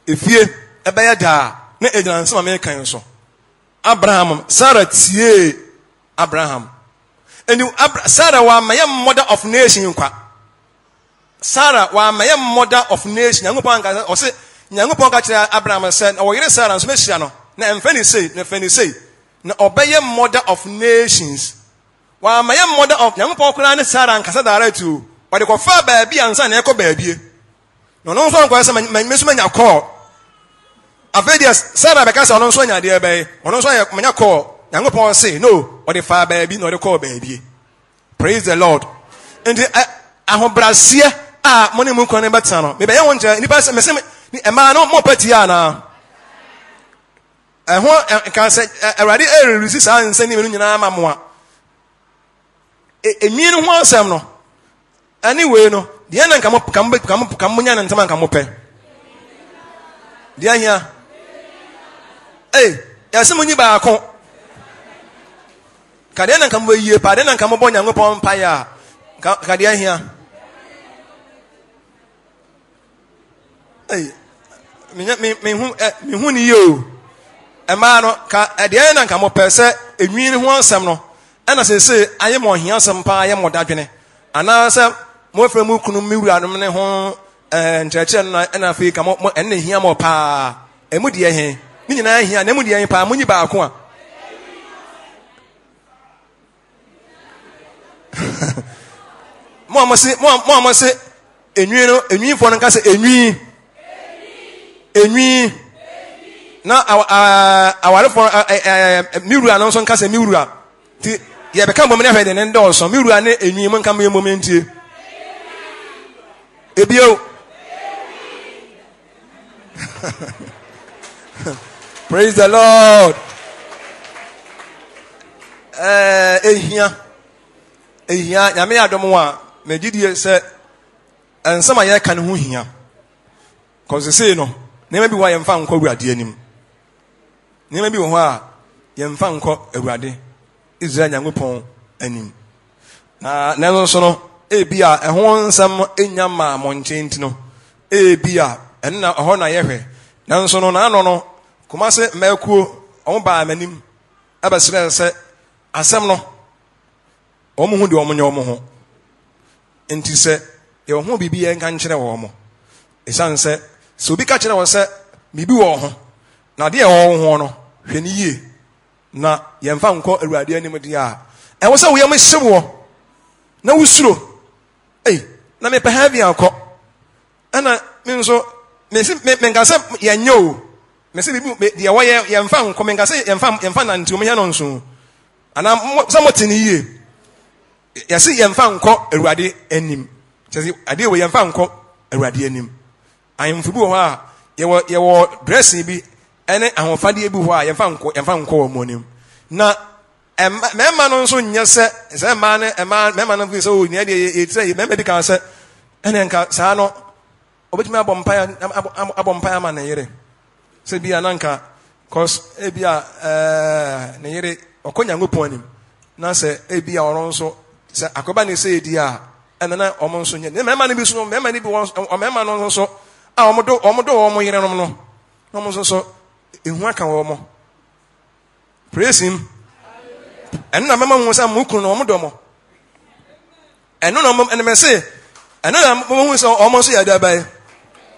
efie ebe ya da na ejina nsema me kan so Abraham Sarah tie Abraham eni Sarah wa maye mother of nation kwa Sarah wa maye mother of nation Nyankopɔn ka o se Nyankopɔn ka kire Abraham se o yire Sarah nso mehia no na emfani sei na obeye mother of nations wa maye mother of Nyankopɔn kura ne Sarah nkasa dara tu o de ko fa baabi ansa na ekɔ baabie no no nso nkwa se mesu manya call Avedia Sarah because ono nso nya de be ono nso manya call Nyankopɔn say no o de fa baabi no de call baabi praise the Lord and ahobrasie a mo ne mu kon ne beta no me be ye won nche ni ba se me ni ema no mo pati ya na ho kan se awrade release sa nse ni me nyina ma mo a enwi no ho asem no anyway no de na kam nya na ntama kam pe de ahia ya se munyi ba ko ka de na kam yie pa de na kam bo Nyankopɔn pa ya ka de ahia me hu ni yo ema no ka de na kam pe se enwi ni ho asem no ana se aye mo hia asem pa aye mo dadwene ana se mo fra mu kunu mi wura no ne ho ntrɛkyɛ no na afi ka mo enne hia mo pa emu de he ni nyina hia na emu de he pa munyi ba ko a mo amase enwi fo no nka se enwi na aware fo mi wura no so nka se mi wura ti ye be ka mo me hwede ne ndo so mi wura ne enwi mo nka mo momentie ebio praise the Lord ehia nyame adom wa megidie se ensama ye ka ne ho hia cause say no nema bi wa ye mfa nkɔ awurade anim nema bi wo ho a ye mfa nkɔ awurade Israel Nyankopɔn anim na nenso no ebia ehon nsam enya ma monchenti no ebia enna ho na yehwe nanso no na no kumase makuo on ba amanim abasire se asem no omo hu de omo nyo omo ho enti se ye ho bibi ye nka nkyere wo omo esan se so obi ka kyere wo se bibi wo ho na de ye wo ho no hwe ni yie na ye mfa nkɔ awurade anim de a ɛwo se wo ye mo hyewo na wusuro na me pa heavy akɔ ana me nso me nka se ye nyo me say be de wo ye mfa nko me nka say ye mfa nante o me ya no nso ana samoti ni yie ye say ye mfa nko awurade anim say ade wo ye mfa nko awurade anim ayemfu bi wo ha ye wo dressing bi ene ahofade bi wo ha ye mfa nko wo monim na mema no nso nyɛ sɛ ma ne mema no fi sɛ o nya de ye mema bi kan sɛ ene nka saa no obetumi abompa ama ne yere sɛ bia nanka cause ebia ne yere okonya ngopon anim na sɛ ebia ɔno nso sɛ akoba ne sɛ edi a ene na ɔmo nso nyɛ ne mema ne bi so mema ne bi mema no nso a ɔmo do ɔmo yere no no ɔmo nso so ehu aka wɔ ɔmo praise him eno na mema mo sɛ mo kunu no ɔmo dɔ mo eno na ɔmo ene me se eno na mo hu sɛ ɔmo nso yɛ da bai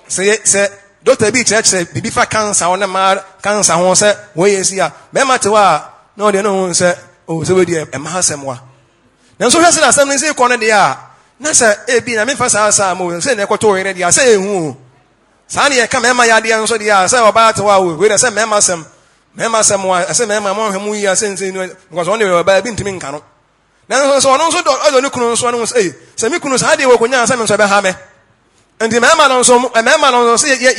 sɛ doctor bi kyerɛkyerɛ bibi fa cancer ho na ma cancer ho sɛ wɔyɛ si a mema te wa na ɔde no hu sɛ o sɛ wedi ɛma hasɛm wa na nso hwɛ sɛ asɛm ne sɛ kɔ no de a na sɛ ebi na me fa saa mo sɛ ne kɔtɔ yere de a sɛ ehu saa ne yɛ ka mema ya de nso de a sɛ ɔba te wa we de sɛ mema sɛm wa sɛ mema mo hwɛ mu yi a sɛ nsɛ no because ɔne ɔba bi ntimi nka no na nso ɔno nso ɔdo ne kunu nso no sɛ me kunu saa de wɔ konya sɛ me nso bɛha me nti mema no nso sɛ ye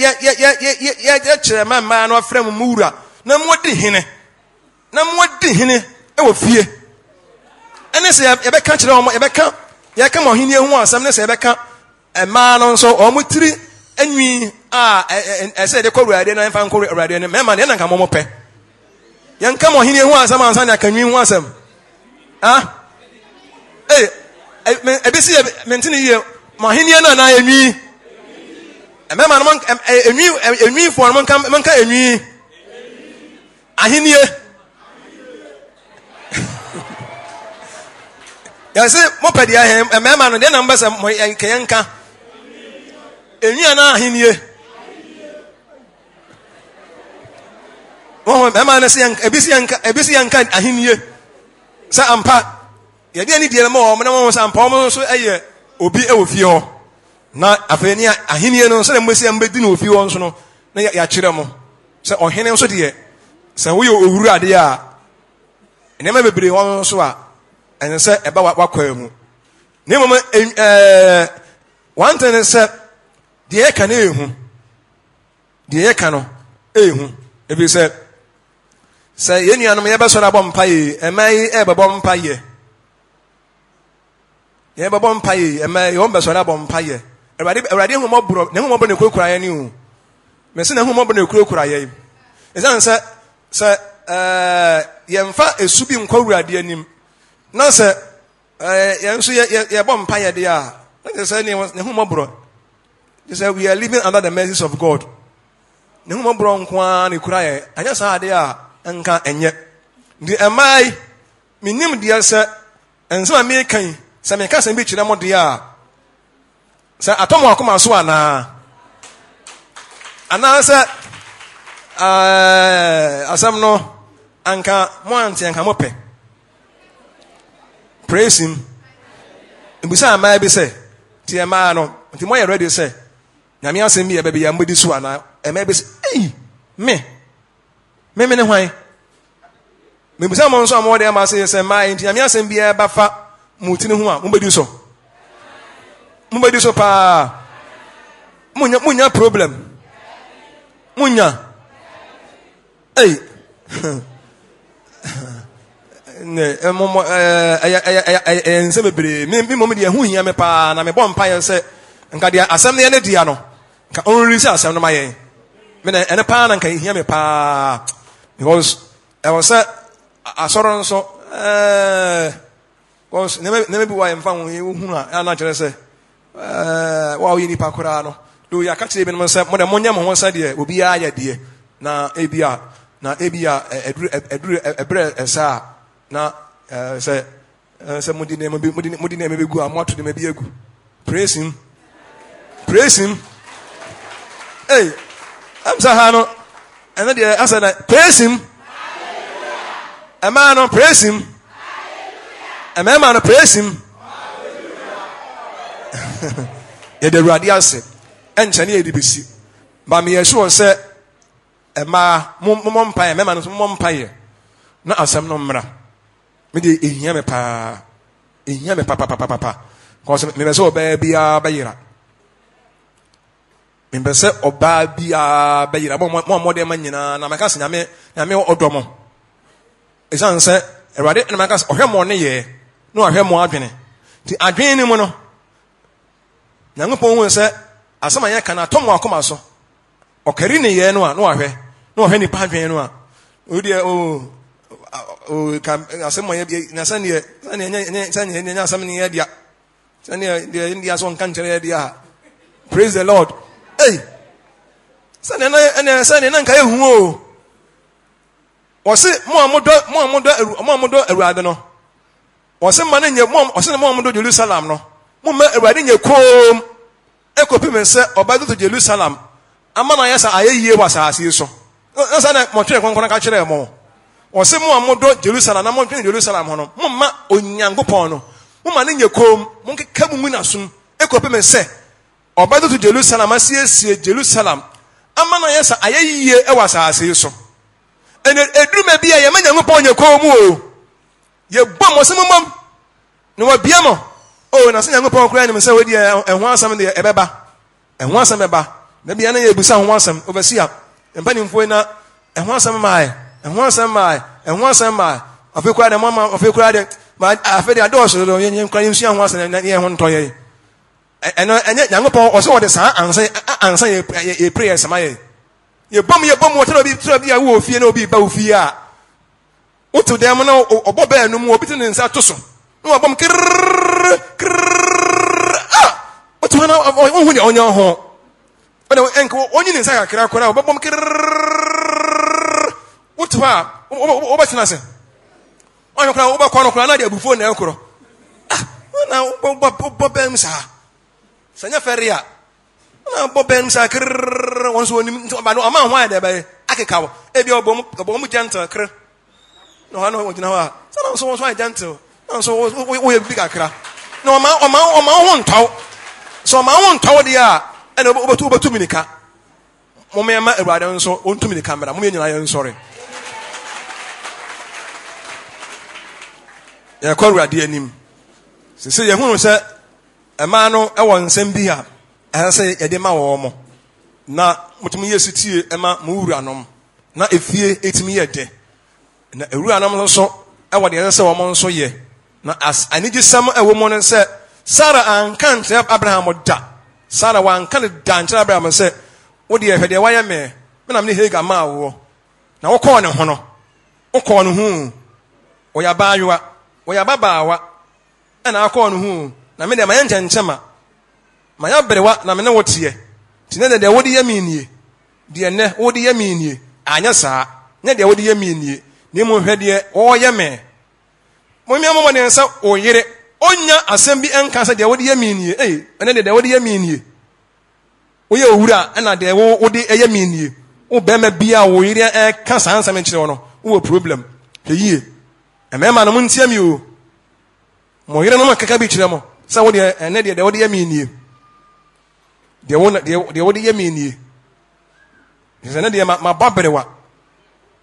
kyerɛ mama no afrɛ mu mura na modi hene ɛwɔ fie ɛne sɛ yɛbɛka kyerɛ ɔmo yɛka mo hene hu asɛm ne sɛ yɛbɛka ɛma no nso ɔmo tiri anwi a ɛsɛ de kɔ awurade na ɛmfa nkɔ awurade ne mema ne nanka mo pɛ yɛnka mo hene hu asɛm ansa ne aka nwi hu asɛm ebisi mentine yie mo hene no na anwi mema no enwi fo no manka enwi ahenie ya se mo pedi ahem mema no de na mbasa mo yanka enwi ana ahenie mo mema na se yanka ebisi yanka ahenie sa ampa ya de ani die mo na mo sa ampa mo so eye obi e wo fie ho na afeni ahenie no so na mmesi ambedi na ofi won so no na ya kyerɛ mo sɛ ɔhene nso de sɛ wo yɛ owuru ade a nneɛma bebree won so a ɛne sɛ ɛba wakɔ mu ne mmom one thing sɛ deɛ ɛka no ehu ebi sɛ yɛn nuanom yɛbɛsɔre abɔ mpaeɛ ɛma yi ɛbɛbɔ mpaeɛ yɛbɛbɔ mpaeɛ ɛma yi wɔn bɛsɔre abɔ mpaeɛ Awurade humobro ne humobro ne kurakura ye ni o me se ne humobro ne kurakura ye esan sɛ yɛmfa esu bi nkɔ Awurade anim na sɛ yɛnso yɛbɔ mpa ye de a na sɛ ne humobro sɛ we are living under the mercies of God ne humobro nko ne kura ye anya saa de a nka enye ndi emai minim de sɛ ensema me kan sɛ me ka sɛ bi kyerɛ mo de a sɛ atomo akoma so ana sɛ asɛm no anka mo ante anka mo pɛ praise him ebisa ama bi sɛ tie ma no nti mo yɛ ready sɛ nyame asɛm bi yɛ baabi ya mbedi so ana ɛma bi sɛ me ne hwan me bisa mo nso amɔ de ama sɛ ma nti nyame asɛm bi yɛ ba fa mo tini ho a mo bedi so mubedi so pa munya problem munya ne momo ense bebre mi momo de hu hia me pa na me bɔ mpa yɛ sɛ nka de asɛm ne ne dia no nka onri sɛ asɛm no ma yɛ me na ene pa na nka hia me pa because I was asɔrɔ nso because ne bi wa yɛ mfa hu a na kyerɛ sɛ wa o yini pa kora no do ya ka kire bi no sɛ mo de monya mo ho sɛ de obi ya yɛ de na ebia eduru ebre esa na sɛ mudi ne me gu a mo ato de me bi egu praise him am sa ha no ene de asa na praise him a man no praise him a man no praise him ye de Awurade ase enche ne ye de besi ba me ye sure say Emma, Mumpire, Mamma, Mumpire. Not as some number. Maybe in Yamapa, in Yamapa, because me so baby, Bayra. Membese oba bia bayira mo de manyina na maka se nyame odomo esan se erade na maka se ohwemo ne ye na ohwemo adwene ti adwene ni mu no nyankopon hu se asema ye kana tomo akoma so okari ne ye no a na ohwe ni pa adwene no a odi o kam asema ye na sane nya asema ne ye dia sane de india so nkan kire dia. Praise the Lord. Hey, sani na nka ehu o. Wose mo amodo Awurade no. Wose ma na nye mo amodo Jerusalem no. Mo ma Awurade nye kom. Ekopi me se obado to Jerusalem. Ama na yesa ayeye wasase so. Nsa na mo twere konkon ka kire mo. Wose mo amodo Jerusalem na mo twere Jerusalem ho no. Mo ma Onyankopon no. Mo ma na nye kom. Mo nkeka mu na sum. Ekopi me se obado to Jerusalem asiesie Jerusalem amana yesa ayeye e wasase so ene eduma bia ye manya ngopon nye komu o ye bom osemom no wabia mo o na se nyangopon kura ni me se wodi ehwo asam de ebeba ehwo asam eba na bia na ye busa ho asam overseer empanimfo na ehwo asam mai afekura de mama afekura de ma afede adoso do ye nkwa yimsia ho asam na ye ho ntoye eno enye nyangopon oso wode saa ansa ye prayer samaye ye bom wotero bi a wo ofie na obi ba ofie a wotu dem na obo ba enu mu obi te ne nsa to so na obom wotu na ohun ye onye ho ode enko onye ne nsa kakra kora obom wotu ha obetena se onye kora obakwa no kora na de abufo na ekoro na obom sa sanya feria na bobem sakr wonso onim ba no ama hwan de ba akekawo e bi obom gentle kr no ha no wogina ha sana so wonso gentle na so wo ye bi kakra no oma ho ntaw so oma ho ntaw de a e na obetu minika mo me ma Awurade nso ontu minika mera mo me nyina ye nsore ya kwa Awurade anim sese ye hunu se ema no ewo nsem bi a ehse yede ma wo mo na mutumi yesitie ema mo wuranom na efie etimi yede na ewuranom so ewo de ehse wo mo nso ye na as anigi sam ewo mo no se Sara ankan te Abraham da Sara wan kan da nche Abraham se wo de ehwe de waya me na me hega ma wo na wo ko ne ho no wo ko no hu wo ya baaywa wo ya babaawa na akọ no hu na me de ma yenchema ma ya berewa na me ne wotie tine de wodi yaminie de ne wodi yaminie anya saa ne de wodi yaminie ni mo hwe de o ye me mo mi ammo ne nsa o yire onya asem bi enka sa de wodi yaminie ene de wodi yaminie o ye owura na de wodi yaminie o be ma bia wo yire ka sa ansam nkire no wo problem heyie emema no muntie mi o mo yire no makaka bi kire mo sa wo de ene de wodi yaminie de wodi yaminie ene de ma babrewa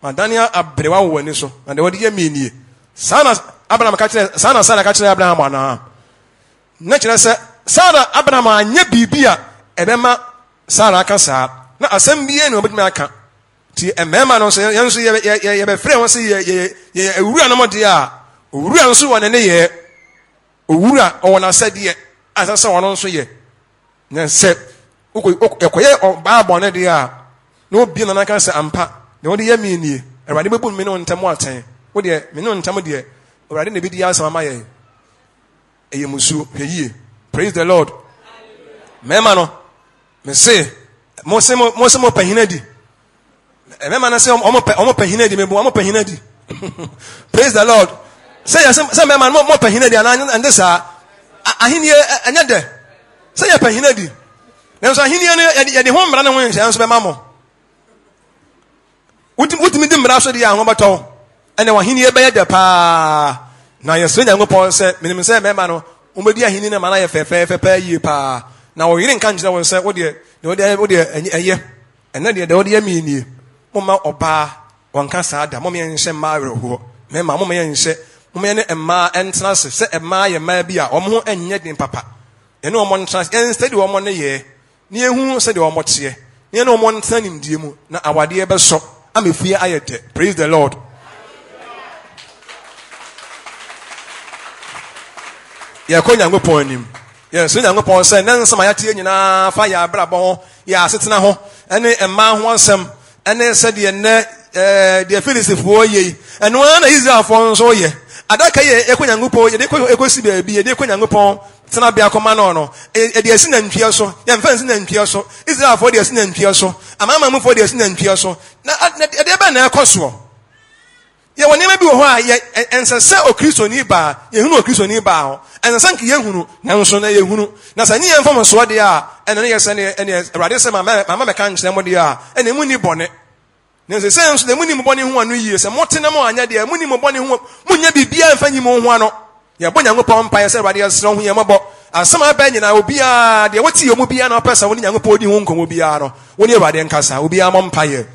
ma Daniel abrewa wo ni so na de wodi yaminie sana Abraham ka kire sana Sara ka kire Abraham ana na kire se Sara Abraham anya bibia ebema Sara aka saa na asem bie na obetumi aka ti emema no so yenso ye be frɛ won se ye ewura no mode a owura nso won ne ye owura owona sade asasa won nso ye na se ekoye baabon ne de a na obi na naka se ampa na wode ye minie Awurade bebu me no ntam aten wo de me no ntam de Awurade na bi di asama ma ye eye musu hweyie. Praise the Lord. Mema no me se mo pahina di mema na se omo pahina di me bo omo pahina di praise the Lord. Say mema mo pahina di and this ahini anya de say ya pahina di na so ahini ya de ho mra na ho nhia so be mamo utimi di mra so di ya ho bato ene wahini e be ya de pa na yeso Nyankopon se minim se mema no umedi ahini na mana ye fefe pa yi pa na wo yire nka nkyere won se wo de eye ene de wode yaminie moma oba wanka saada moma yenhye ma reho mema moma yenhye moma ne emma entena se emma ye ma bi a omo ho enye den papa ene omo ntena instead omo ne ye ne ehu se de omo tie ne ne omo ntena nimdie mu na awade e be so amefie ayete. Praise the Lord. Ya ko Nyankopon anim. Yes, so Nyankopon say na nsama yate nyina fa ya brabon ya asetena ho ene emma ho ansem ene se de ne de Filistifo ye eno na Israelfo nso ye adaka ye ko Nyankopon ye de ko ekosi baabi ye de ko Nyankopon tena bia koma no e de asi na ntwie so ye mfa nsi na ntwie so Israelfo de asi na ntwie so amama mufo de asi na ntwie so na de ba na ekoso ye woni ma bi wo ho a ye ensese okristoni ba ye hunu okristoni ba ho ensese nka ye hunu na nso na ye hunu na sa ni ye mfa so de a ene ne ye se ne ene awrade se mama me kan kyerɛ mo de a ene mu ni bone ne se nso de mu ni mo bone ho anu yie se mo tena mo anya de mu ni mo bone ho munya bibia mfa nyi mo ho ano ye bo Nyankopon pa ye se awrade asro ho ye mabo asama ba nyina obi a de woti yo mu bia na opesa woni Nyankopon di ho nkomo bia no woni awrade nkasa obi a mo mpa ye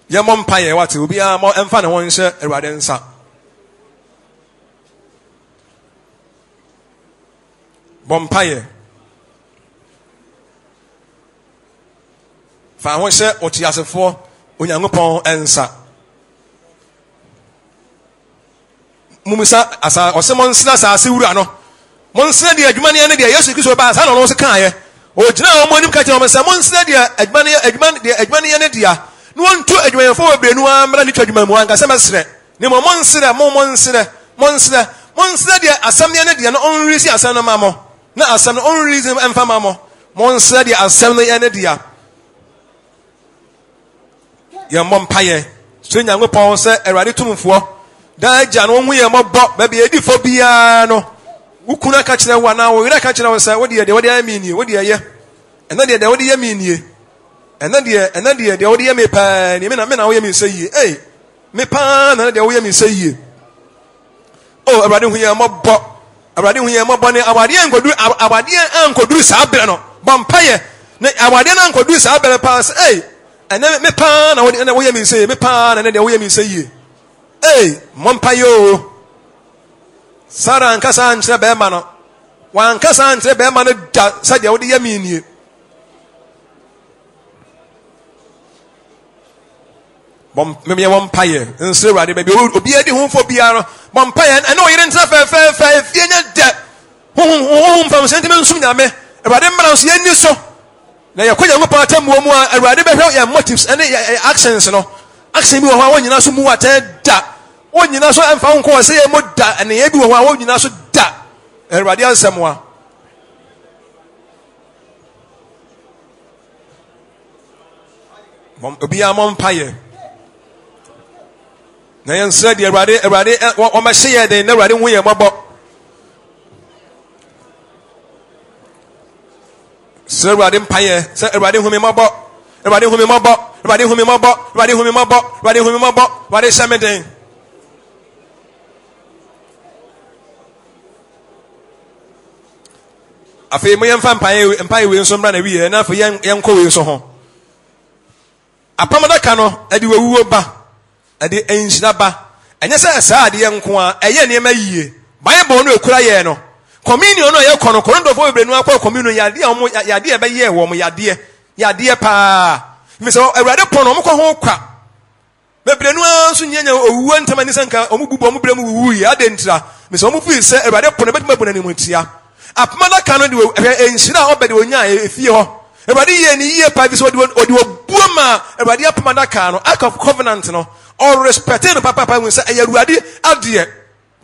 ye mo mpa ye wate obi a mo emfa ne ho nse awrade nsa bompa ye fa ho se otiasefo Onyankopon ensa mumisa asa osemon sina sa asiwura no monsina de adwuma ne de Yesu Kristo ba sa no se kan ye o gina o monim ka che o se monsina de adwuma ne dia no onto adwumayefo obrenu amra ne twadwuma mu anka se mesre ne monsira de asam ne de no onrisi asam no mamo na asam no onrisi emfa mamo monsira de asam ne dia ye mompaye so Nyankopon se Awurade tumfo da ja no hu ye mobɔ ba bi edifo bia no ukuna ka kyerɛ wa na wo yere ka kyerɛ wo sɛ wo de amini wo de ye ɛna de wo de yamini ɛna de wo de yami pa ni me na wo yami sɛ yie me pa na de wo yami sɛ yie o Awurade hu ye mobɔ ne awade ankoduru saa bere no bompaye ne awade na ankoduru saa bere pa sɛ ɛna me pa na wo yami sɛ yie me pa na de wo yami sɛ yie mompayo Sara nkasa ankyerɛ bɛɛma no wankasa ankyerɛ bɛɛma no da sɛdeɛ wode yɛ minie memyɛ wɔmpaeɛ nsɛ Awurade baabi obi adi ho mfo biara no bɔmpaeɛ ɛne ɔyere ntena fɛfɛɛfɛ fie nyɛ dɛ honhom fam sɛntimi nsom Nyame Awurade mmara nso yɛnni so na yɛkɔ Nyankopɔn atammuo mu a Awurade bɛhwɛ yɛ motives ɛne yɛ actions no action bi wɔ hɔ a wɔnyina so mu watɛ da wɔnyina so ɛmfa ho nkɔ sɛ yɛ mo da ɛne yɛ bi wɔ hɔ a wɔnyina so da Awurade ansɛm a obiara mo mpaeɛ na yɛnsrɛ deɛ Awurade wɔmɛhyɛ yɛ den na Awurade hu yɛ mmɔbɔ sɛ Awurade mpaeɛ sɛ Awurade hu me mmɔbɔ Awurade hu me mmɔbɔ Awurade hu me mmɔbɔ Awurade hu me mmɔbɔ Awurade hu me mmɔbɔ Awurade hyɛ me den afei mo yɛmfa mpaeɛ wei nso mmra na wie na afei yɛnkɔ wei so ho apam adaka no ɛde wawuo ba ɛde nhyira ba ɛnyɛ sɛ saa adeɛ nko a ɛyɛ nneɛma yie Bible no ekura yɛ no communion no yɛ kɔ no Korintofo bebree no akɔ communion yadeɛ bɛyɛ wɔ mo yadeɛ paa mi sɛ Awurade pɔ no mo kɔ ho kwa bebree no nso nyanya owuo ntama ni sanka ɔmo bubu ɔmo brɛ mu wuwu yi ade ntira mi sɛ ɔmo fi sɛ Awurade pɔ no betuma bu na nimu tia apam adaka no de nhyira a ɔbɛ de onya efie hɔ Awurade yɛ ni yie pa bi sɛ ɔde obuo ma Awurade apam adaka no act of covenant no or respect no papa hu sɛ ɛyɛ Awurade adeɛ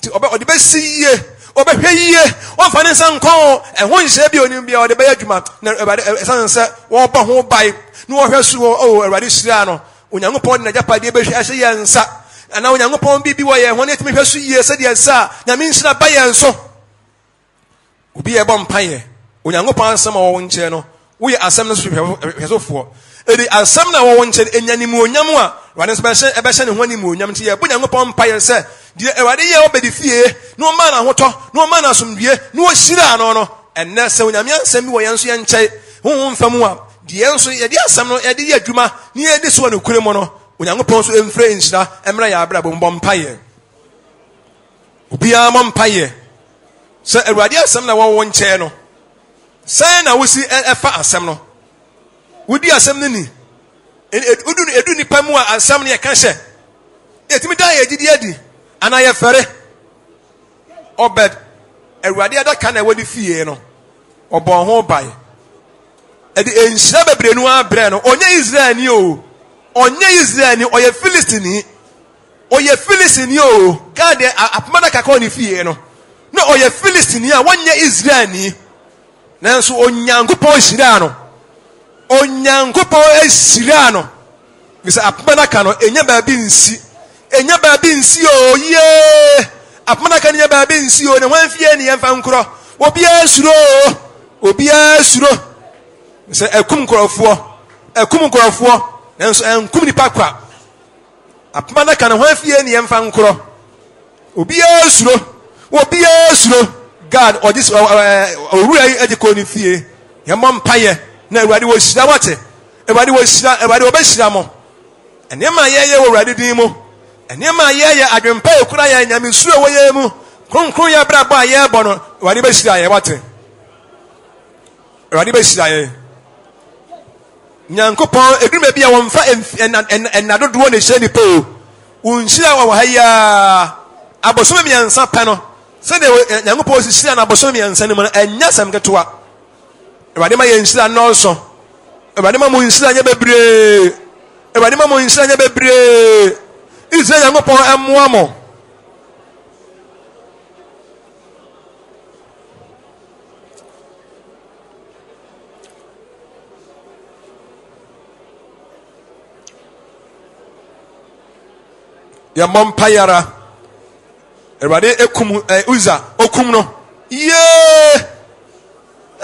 ti ɔde bɛsi yie ɔbɛhwɛ yie ɔmfa ne nsa nkɔn ɛho nhyɛ bi onim bia ɔde bɛyɛ adwuma na Awurade ɛsan sɛ wɔbɔ ho bae na wɔhwɛ so Awurade hyira no Onyankopɔn de n'agyapadeɛ bɛhwɛ ahyɛ yɛn nsa ana Onyankopɔn bi wɔ yɛn ho ne tumi hwɛ so yie sɛdeɛ nsa Nyame nhyira ba yɛn so obi yɛ bɔ mpaeɛ Onyankopɔn asɛm a wɔwɔ nkyɛn no woyɛ asɛm no so hwɛsofoɔ ɛde asɛm na wɔwɔ nkyɛn enyanimonyam a Awurade nso ɛbɛhyɛ ne ho animonyam nti yɛbɔ Nyankopɔn mpaeɛ sɛ deɛ Awurade yɛ ɔbɛdi fie na ɔma na ahotɔ na ɔma na asomdwie na ɔhyira ano no ɛnnɛ sɛ Onyame asɛm bi wɔ yɛn so yɛn nkyɛn honhom fam a die nso ye de asam no ye de adwuma ne ye de so no kure mo no Onyankopɔn so emfre nhyira emra ya abra bom mpaye obia mo mpaye so Awurade asam na wo nkyɛ no sai na wosi efa asam no wodi asam no ni edu nipa mu a asam no ye ka hye etimi da ye gidi adi ana ye fere Obed Awurade adaka na wodi fie no obon ho bai edi enhyira bebre no abre no onye Israel ni o onye Israel ni oye Philistine o God apamada kakọ ni fie no no oye Philistine a wonye Israel ni nanso Onyankopɔn hyira no Onyankopɔn ahyira no bisa apamada ka no enya baabi nsi o ye apamada ka enya baabi nsi o ne wan fie ni yemfa nkoro obi asuro bisa ekum nkorɔfoɔ nanso enkum nipa kwa apamada ka no wan fie ni yemfa nkoro obi asuro God or this owura ejiko ni fie yemma mpaye na Awurade wo hyira wate Awurade obɛhyira mo enema yeye wo Awurade din mu enema yeye adwempa ekura ya nyame suro wo ye mu kronkron ya bra ba ye bo no Awurade bɛhyira ye wate Awurade bɛhyira ye Nyankopɔn eduruma bia wo mfa ennadodo ne hyɛ ni po unhyira wa haya abosom miɛnsa pɛ no sɛ de Nyankopɔn hyira na abosom miɛnsa ne mu enya sam ketewa Awurade ma ye nhyira nɔɔso Awurade ma mo nhyira nya bebree Israel Nyankopɔn ɛmoa mo ya mompayara Awurade ekum Uza okum no ye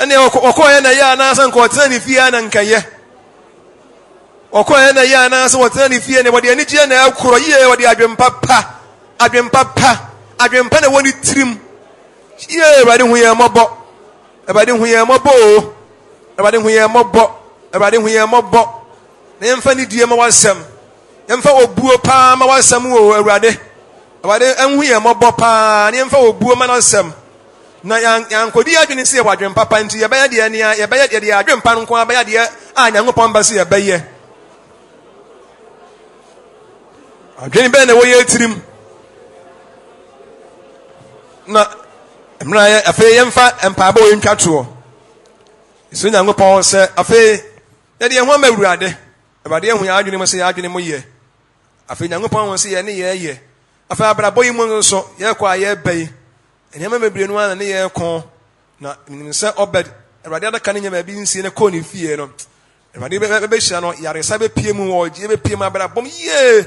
ene okoye na ya na san ko tena ni fie na nkaye okoye na ya na san wotena ni fie ne wode ani gye na akoro ye wode adwempa na woni tirim ye Awurade hu ye mobbo na yemfa ni die ma wasem yemfa obuo pa ma wasem wo Awurade enhu ye mobbo pa na yemfa obuo ma na wasem na yankodi adwene se wadwen papa nti ye baya de ne ye baya de adwen pa nko abaya de a Nyankopɔn ba se ye baye adwene be na wo ye tirim na emra ye afa yemfa empaba wo ntwato so Nyankopɔn se afa ye de ho ma Awurade Awurade hu ya adwene mo se ya adwene mo ye afa Nyankopɔn wo se ye ne ye afa abrabɔ yi mo nso ye kwa ye bayi enema bebre no ana ne ye kon na nimse Obed Awurade adaka ne nyama bi nsie ne ko ne fie no Awurade be hyira no yaresa be pie mu wo je be pie mu abra bom ye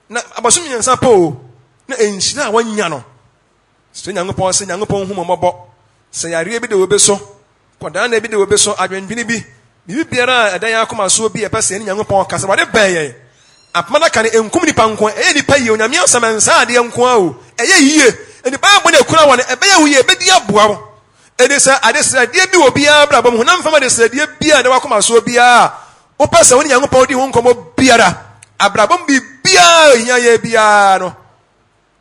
na abosom nyansa po na enhyira wanya no so Nyankopɔn se Nyankopɔn hu momobɔ se yare bi de wo be so kodan na bi de wo be so adwendwene bi biara adan akoma so bi epese ne Nyankopɔn kasa wade bɛyɛ apamada ka ne enkum nipa nko nipa yi onyame asamansa ade nko a o yie eni ba mo na kura won ebeya wuye ebedi aboa wo eni sa ade sra die bi obi a bra bom hunam fama de sra die bi a de wakoma so obi a wo pesa woni Nyankopɔn di ho nkomo biara abrabom bi bia nya ye bia no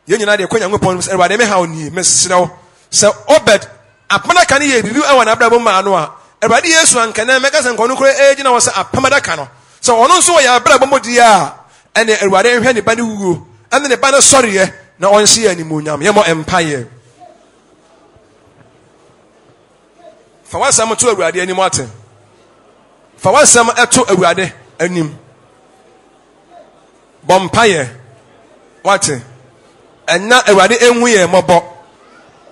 ye nyina de ko Nyankopɔn Awurade me ha oni mesra wo se Obed apamada ka ne ye bibi a wana abrabom ma no a Awurade Yesu ankana meka se nkono kro ejina wo se apamada ka no so ono nso ya abrabom di a ene Awurade hwe ne ba ne wuo ene ne ba ne sɔre na onsi animonyam yemo empire fa wasam to Awurade anim ate fa wasam eto Awurade anim bompaye wate enna Awurade enhu ye mobɔ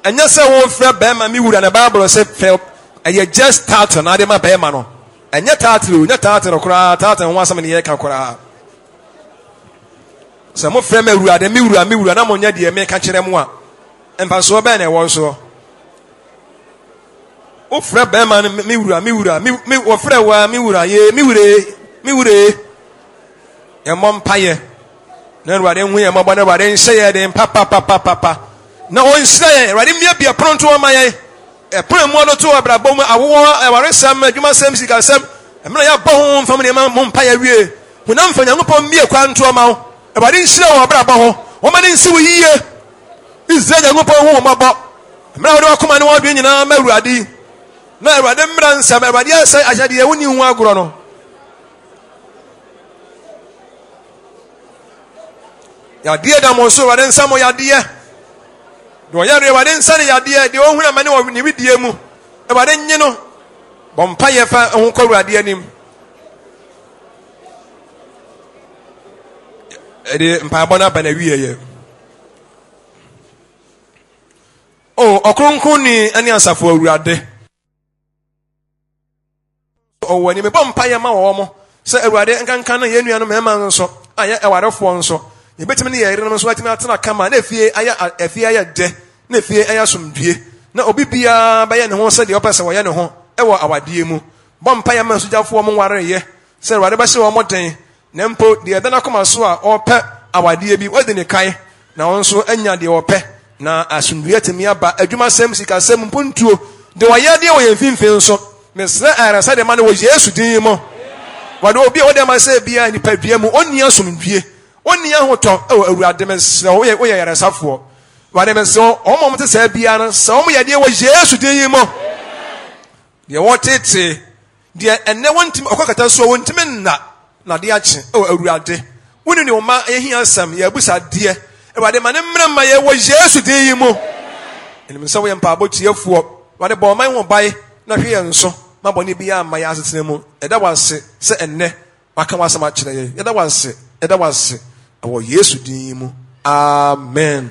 enya se wo frɛ bɛma mi wura na Bible se frɛ eye just start na de ma bɛma no enya title nya title kora title ho asam ne ye ka kora se mo frɛ me Awurade mi wura na mo nya de me ka kyerɛ mo a emfa so bɛ na ɛwɔ so o frɛ bɛma mi wura wo frɛ wa mi wura ye mi wure ye mom paye na Awurade hu ye mobɔ na Awurade nhyɛ ye de papa na o nhyɛ ye Awurade mi bia pronto o ma ye pron mu no to abrabɔ mu awo Awurade sam adwuma sam sika sam Emra ya bon fam ne ma mompa ya wie. Hunam fa Nyankopɔn mie kwanto ma wo. Awurade nhyira wo bra ba ho. Wo ma ne nsi wo yie. Israel Nyankopɔn ho mabɔ. Emra wo de wakoma ne wo de nyina ma Awurade. Na Awurade mmra nsam Awurade asɛ ahyade ye woni hu agoro no. Ya die da mo so Awurade nsam ya die. Do ya re Awurade nsane ya die de ohun amane wo ni widie mu. Awurade nye no. Bompa ye fa ho kwa Awurade anim. Ede mpa bona ba na wiye ye. Oh, okronkron ni ani asafo Awurade. Oh, wani me bompa ye ma wo mo. Se Awurade nkankan na ye nua no mema nso. Aye ewarefo nso. Ye betimi ne ye yere no nso atimi atena kama na efie aya de. Na efie aya somdue. Na obi bia ba ye ne ho se de opese wo ye ne ho. Ewo awadie mu. Bompa ye ma sujafo mo ware ye. Se Awurade ba hye wo moden. Na mpo de eda na koma so a ope awadie bi odi ne kai. Na wonso anya de ope. Na asundue temi aba adwuma sem sika sem mpontuo de waye de wo ye mfimfin so mesre arasa de ma ne wo Yesu din mo wade obi o de ma se bia ni padua mu onni asumdue onni ahoto e Awurade mesre wo ye yaresafo wade mesre o mo mte se bia no se o mo ye de wo Yesu din mo de wo tete de enne wontim okokata so wontim na de ache e Awurade woni ne o ma ye hia asam ye abusa de Awurade ma ne mmra ma ye wo Yesu din yi mu enim se wo ye mpa abotiefuo wade bo man ho bae na hwe ye nso ma boni bia ma ya asetene mu eda wase se enne waka wasama kire ye eda wase wo Yesu din yi mu amen.